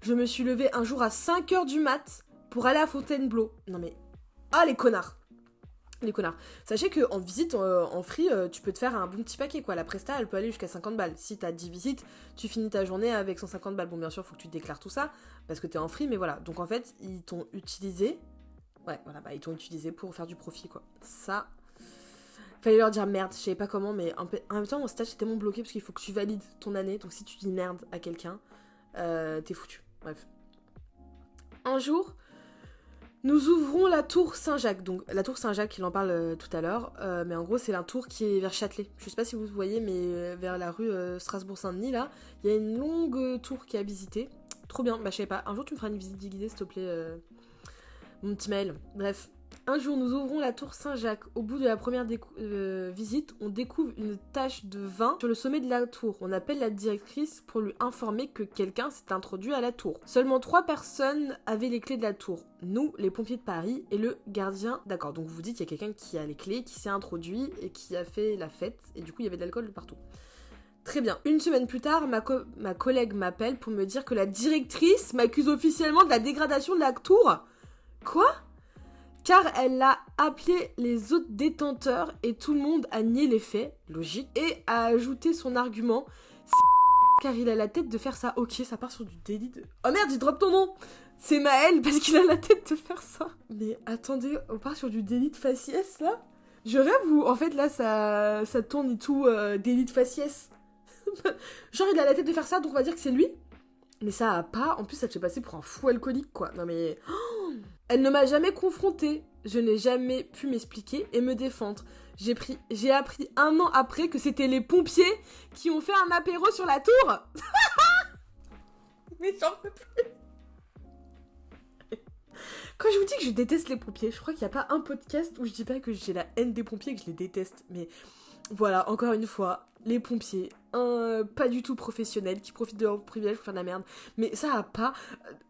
Je me suis levée un jour à 5h du mat pour aller à Fontainebleau. Non mais... ah, les connards. Les connards. Sachez qu'en visite, en free, tu peux te faire un bon petit paquet, quoi. La presta, elle peut aller jusqu'à 50 balles. Si t'as 10 visites, tu finis ta journée avec 150 balles. Bon, bien sûr, faut que tu déclares tout ça, parce que t'es en free, mais voilà. Donc, en fait, ils t'ont utilisé... ouais, voilà, bah, ils t'ont utilisé pour faire du profit, quoi. Ça... fallait leur dire merde, je savais pas comment, mais en même temps, mon stage, est tellement bloqué, parce qu'il faut que tu valides ton année. Donc, si tu dis merde à quelqu'un, t'es foutu. Bref. Un jour... nous ouvrons la tour Saint-Jacques. Donc la tour Saint-Jacques, il en parle tout à l'heure, mais en gros c'est la tour qui est vers Châtelet. Je sais pas si vous voyez, mais vers la rue Strasbourg-Saint-Denis là, il y a une longue tour qui est à visiter. Trop bien, bah je sais pas, un jour tu me feras une visite guidée s'il te plaît, mon petit mail. Bref, un jour nous ouvrons la tour Saint-Jacques. Au bout de la première visite, on découvre une tache de vin sur le sommet de la tour. On appelle la directrice pour lui informer que quelqu'un s'est introduit à la tour. Seulement 3 personnes avaient les clés de la tour. Nous, les pompiers de Paris et le gardien. D'accord, donc vous vous dites qu'il y a quelqu'un qui a les clés, qui s'est introduit et qui a fait la fête. Et du coup, il y avait de l'alcool partout. Très bien. Une semaine plus tard, ma collègue m'appelle pour me dire que la directrice m'accuse officiellement de la dégradation de la tour. Quoi ? Car elle a appelé les autres détenteurs et tout le monde a nié les faits, logique, et a ajouté son argument, car il a la tête de faire ça. Ok, ça part sur du délit de... oh merde, il drop ton nom. C'est Maël parce qu'il a la tête de faire ça. Mais attendez, on part sur du délit de faciès là. Je rêve ou en fait là ça tourne et tout délit de faciès. Genre il a la tête de faire ça donc on va dire que c'est lui. Mais ça a pas, en plus ça te fait passer pour un fou alcoolique quoi. Non mais... oh, elle ne m'a jamais confrontée je n'ai jamais pu m'expliquer et me défendre. J'ai appris 1 an après que c'était les pompiers qui ont fait un apéro sur la tour. Mais j'en peux plus. Quand je vous dis que je déteste les pompiers, je crois qu'il n'y a pas un podcast où je dis pas que j'ai la haine des pompiers et que je les déteste. Mais voilà, encore une fois, les pompiers, pas du tout professionnels, qui profitent de leur privilège pour faire de la merde. Mais ça a pas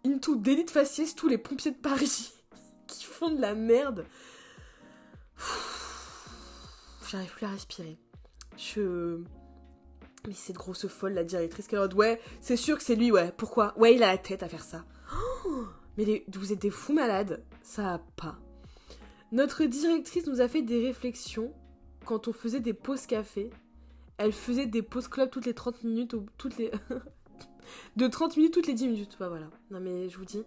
into d'élite faciès tous les pompiers de Paris qui font de la merde. J'arrive plus à respirer. Mais cette grosse folle, la directrice, qui est en mode, ouais, c'est sûr que c'est lui, ouais. Pourquoi ? Ouais, il a la tête à faire ça. Oh, mais vous êtes des fous malades. Ça a pas. Notre directrice nous a fait des réflexions quand on faisait des pauses café. Elle faisait des pauses club toutes les 30 minutes, ou toutes les... de 30 minutes toutes les 10 minutes. Bah voilà. Non mais je vous dis,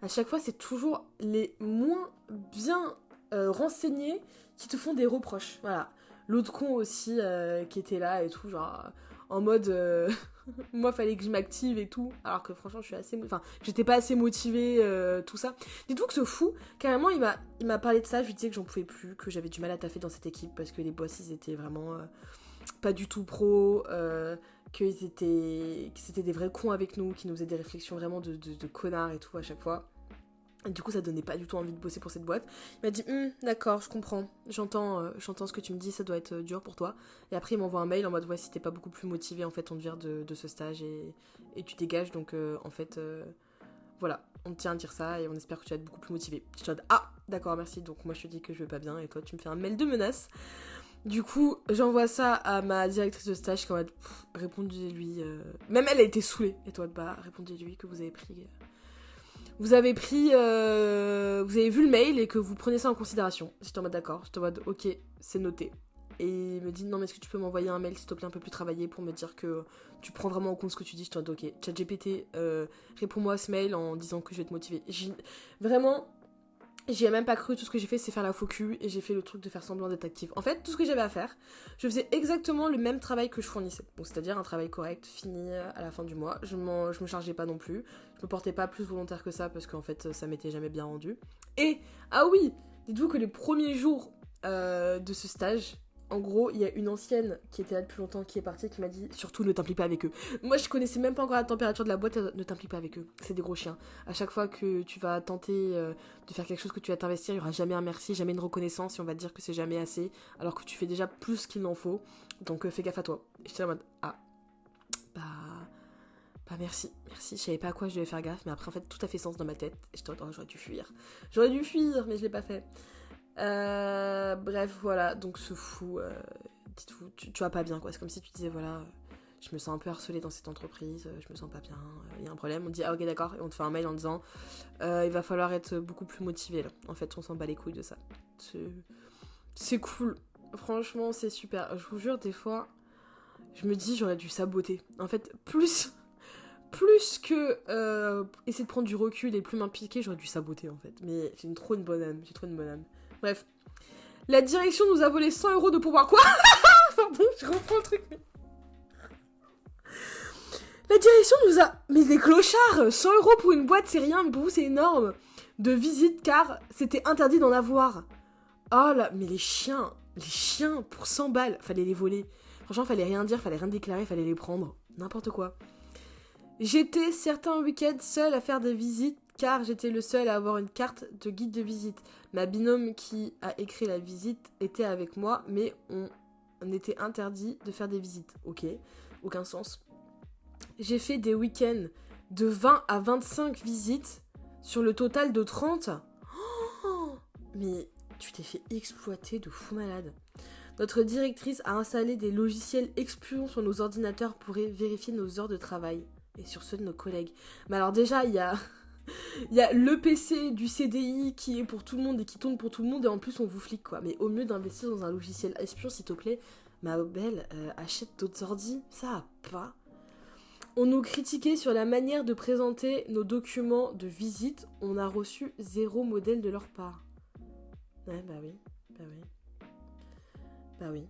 à chaque fois, c'est toujours les moins bien renseignés qui te font des reproches. Voilà. L'autre con aussi qui était là et tout, genre en mode moi fallait que je m'active et tout, alors que franchement j'étais pas assez motivée, tout ça. Dites-vous que ce fou, carrément il m'a parlé de ça, je lui disais que j'en pouvais plus, que j'avais du mal à taffer dans cette équipe parce que les boss ils étaient vraiment pas du tout pro, que c'était des vrais cons avec nous, qui nous faisaient des réflexions vraiment de connards et tout à chaque fois. Et du coup, ça donnait pas du tout envie de bosser pour cette boîte. Il m'a dit, d'accord, je comprends. J'entends ce que tu me dis, ça doit être dur pour toi. Et après, il m'envoie un mail en mode, ouais, si t'es pas beaucoup plus motivé, en fait, on te vire de ce stage et tu dégages. Donc, en fait, voilà, on te tient à dire ça et on espère que tu vas être beaucoup plus motivé. Je te dis, ah, d'accord, merci. Donc, moi, je te dis que je vais pas bien et toi, tu me fais un mail de menace. Du coup, j'envoie ça à ma directrice de stage qui est en mode, répondez-lui. Même elle a été saoulée. Et toi, bah, répondez-lui que vous avez pris... Vous avez vu le mail et que vous prenez ça en considération. J'étais en mode d'accord, j'étais en mode ok, c'est noté. Et il me dit non mais est-ce que tu peux m'envoyer un mail s'il te plaît un peu plus travaillé pour me dire que tu prends vraiment en compte ce que tu dis. J'étais en mode ok, ChatGPT, réponds-moi à ce mail en disant que je vais te motiver. Vraiment, j'y ai même pas cru, tout ce que j'ai fait c'est faire la faux cul et j'ai fait le truc de faire semblant d'être active. En fait, tout ce que j'avais à faire, je faisais exactement le même travail que je fournissais. Donc c'est-à-dire un travail correct, fini à la fin du mois. Je me chargeais pas non plus. Je me portais pas plus volontaire que ça parce qu'en fait ça m'était jamais bien rendu. Et, ah oui, dites-vous que les premiers jours de ce stage, en gros, il y a une ancienne qui était là depuis longtemps qui est partie qui m'a dit surtout ne t'implique pas avec eux. Moi je connaissais même pas encore la température de la boîte, ne t'implique pas avec eux. C'est des gros chiens. À chaque fois que tu vas tenter de faire quelque chose, que tu vas t'investir, il y aura jamais un merci, jamais une reconnaissance et on va te dire que c'est jamais assez alors que tu fais déjà plus qu'il n'en faut. Donc fais gaffe à toi. Et j'étais en mode bah merci, je savais pas à quoi je devais faire gaffe, mais après en fait tout a fait sens dans ma tête, et j'étais j'aurais dû fuir, mais je l'ai pas fait. Bref, voilà, donc ce fou, dites-vous, tu vas pas bien quoi, c'est comme si tu disais voilà, je me sens un peu harcelée dans cette entreprise, je me sens pas bien, il y a un problème, on te dit ah ok d'accord, et on te fait un mail en disant il va falloir être beaucoup plus motivé là, en fait on s'en bat les couilles de ça. C'est cool, franchement c'est super, je vous jure des fois, je me dis j'aurais dû saboter, en fait plus que essayer de prendre du recul et plus m'impliquer, j'aurais dû saboter en fait. Mais j'ai trop une bonne âme, Bref. La direction nous a volé 100 € de pouvoir quoi. Pardon, je reprends le truc. La direction nous a... Mais les clochards, 100 € pour une boîte c'est rien, mais pour vous c'est énorme. De visite car c'était interdit d'en avoir. Oh là, mais les chiens pour 100 balles, fallait les voler. Franchement, fallait rien dire, fallait rien déclarer, fallait les prendre. N'importe quoi. J'étais certains week-ends seule à faire des visites car j'étais le seul à avoir une carte de guide de visite. Ma binôme qui a écrit la visite était avec moi, mais on était interdit de faire des visites. Ok, aucun sens. J'ai fait des week-ends de 20 à 25 visites sur le total de 30. Oh, mais tu t'es fait exploiter de fou malade. Notre directrice a installé des logiciels espions sur nos ordinateurs pour vérifier nos heures de travail. Et sur ceux de nos collègues. Mais alors déjà, il y a le PC du CDI qui est pour tout le monde et qui tourne pour tout le monde et en plus on vous flique quoi. Mais au mieux d'investir dans un logiciel espion, s'il te plaît, ma belle, achète d'autres ordis, ça va pas. On nous critiquait sur la manière de présenter nos documents de visite, on a reçu 0 modèle de leur part. Ouais, bah oui,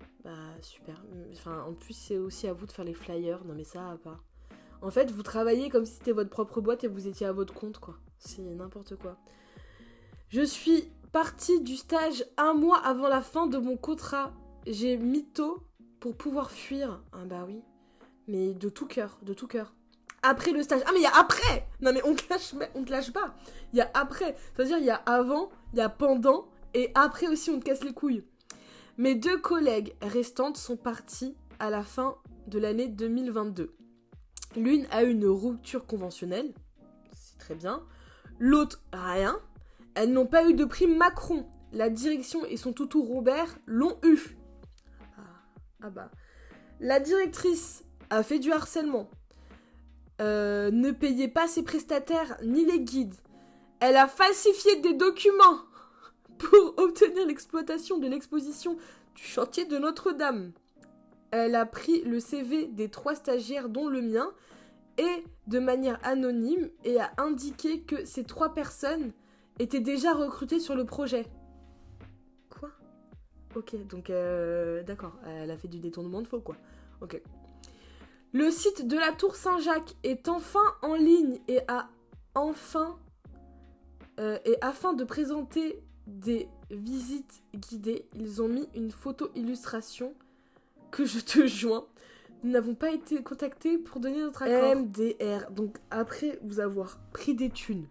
super. Enfin, en plus c'est aussi à vous de faire les flyers, non mais ça va pas. En fait, vous travaillez comme si c'était votre propre boîte et vous étiez à votre compte, quoi. C'est n'importe quoi. Je suis partie du stage 1 mois avant la fin de mon contrat. J'ai mytho pour pouvoir fuir. Ah bah oui. Mais de tout cœur, de tout cœur. Après le stage. Ah mais il y a après. Non mais on te lâche pas. Il y a après. C'est-à-dire il y a avant, il y a pendant et après aussi on te casse les couilles. Mes 2 collègues restantes sont parties à la fin de l'année 2022. L'une a eu une rupture conventionnelle. C'est très bien. L'autre, rien. Elles n'ont pas eu de prix Macron. La direction et son toutou Robert l'ont eu. Ah bah. La directrice a fait du harcèlement. Ne payait pas ses prestataires ni les guides. Elle a falsifié des documents pour obtenir l'exploitation de l'exposition du chantier de Notre-Dame. Elle a pris le CV des 3 stagiaires dont le mien et de manière anonyme et a indiqué que ces 3 personnes étaient déjà recrutées sur le projet. Quoi ? Ok, donc d'accord, elle a fait du détournement de faux quoi. Ok. Le site de la Tour Saint-Jacques est enfin en ligne et afin de présenter des visites guidées, ils ont mis une photo illustration que je te joins. Nous n'avons pas été contactés pour donner notre accord. MDR, donc après vous avoir pris des thunes,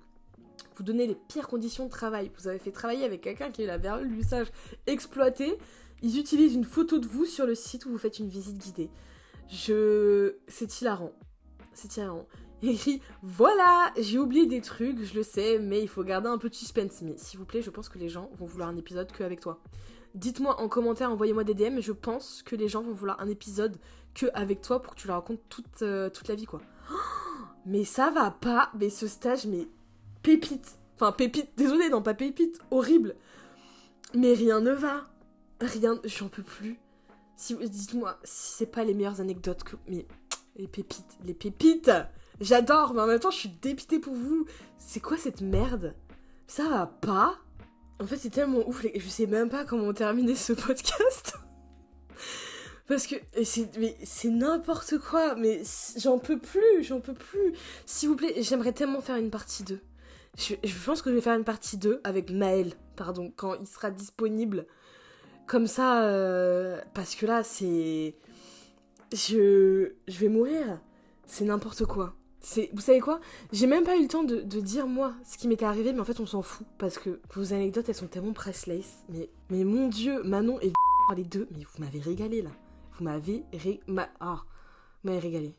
vous donnez les pires conditions de travail, vous avez fait travailler avec quelqu'un qui a la verrue de l'usage exploitée, ils utilisent une photo de vous sur le site où vous faites une visite guidée. C'est hilarant. C'est hilarant. Écrit, voilà, j'ai oublié des trucs, je le sais, mais il faut garder un peu de suspense. Mais s'il vous plaît, je pense que les gens vont vouloir un épisode que avec toi. Dites-moi en commentaire, envoyez-moi des DM, mais je pense que les gens vont vouloir un épisode que avec toi pour que tu leur racontes toute la vie, quoi. Oh, mais ça va pas, mais ce stage, mais pépite. Enfin, pépite, désolé, non, pas pépite, horrible. Mais rien ne va. Rien, j'en peux plus. Dites-moi, si c'est pas les meilleures anecdotes que... Mais les pépites, j'adore, mais en même temps, je suis dépitée pour vous. C'est quoi cette merde ? Ça va pas ? En fait, c'est tellement ouf, je sais même pas comment terminer ce podcast. Parce que c'est n'importe quoi, mais j'en peux plus. S'il vous plaît, j'aimerais tellement faire une partie 2. Je pense que je vais faire une partie 2 avec Maël, pardon, quand il sera disponible. Comme ça, parce que là, c'est... Je vais mourir. C'est n'importe quoi. Vous savez quoi ? J'ai même pas eu le temps de dire, moi, ce qui m'était arrivé, mais en fait, on s'en fout. Parce que vos anecdotes, elles sont tellement priceless. Mais mon Dieu, Manon et les deux, mais vous m'avez régalé, là. Vous m'avez régalé.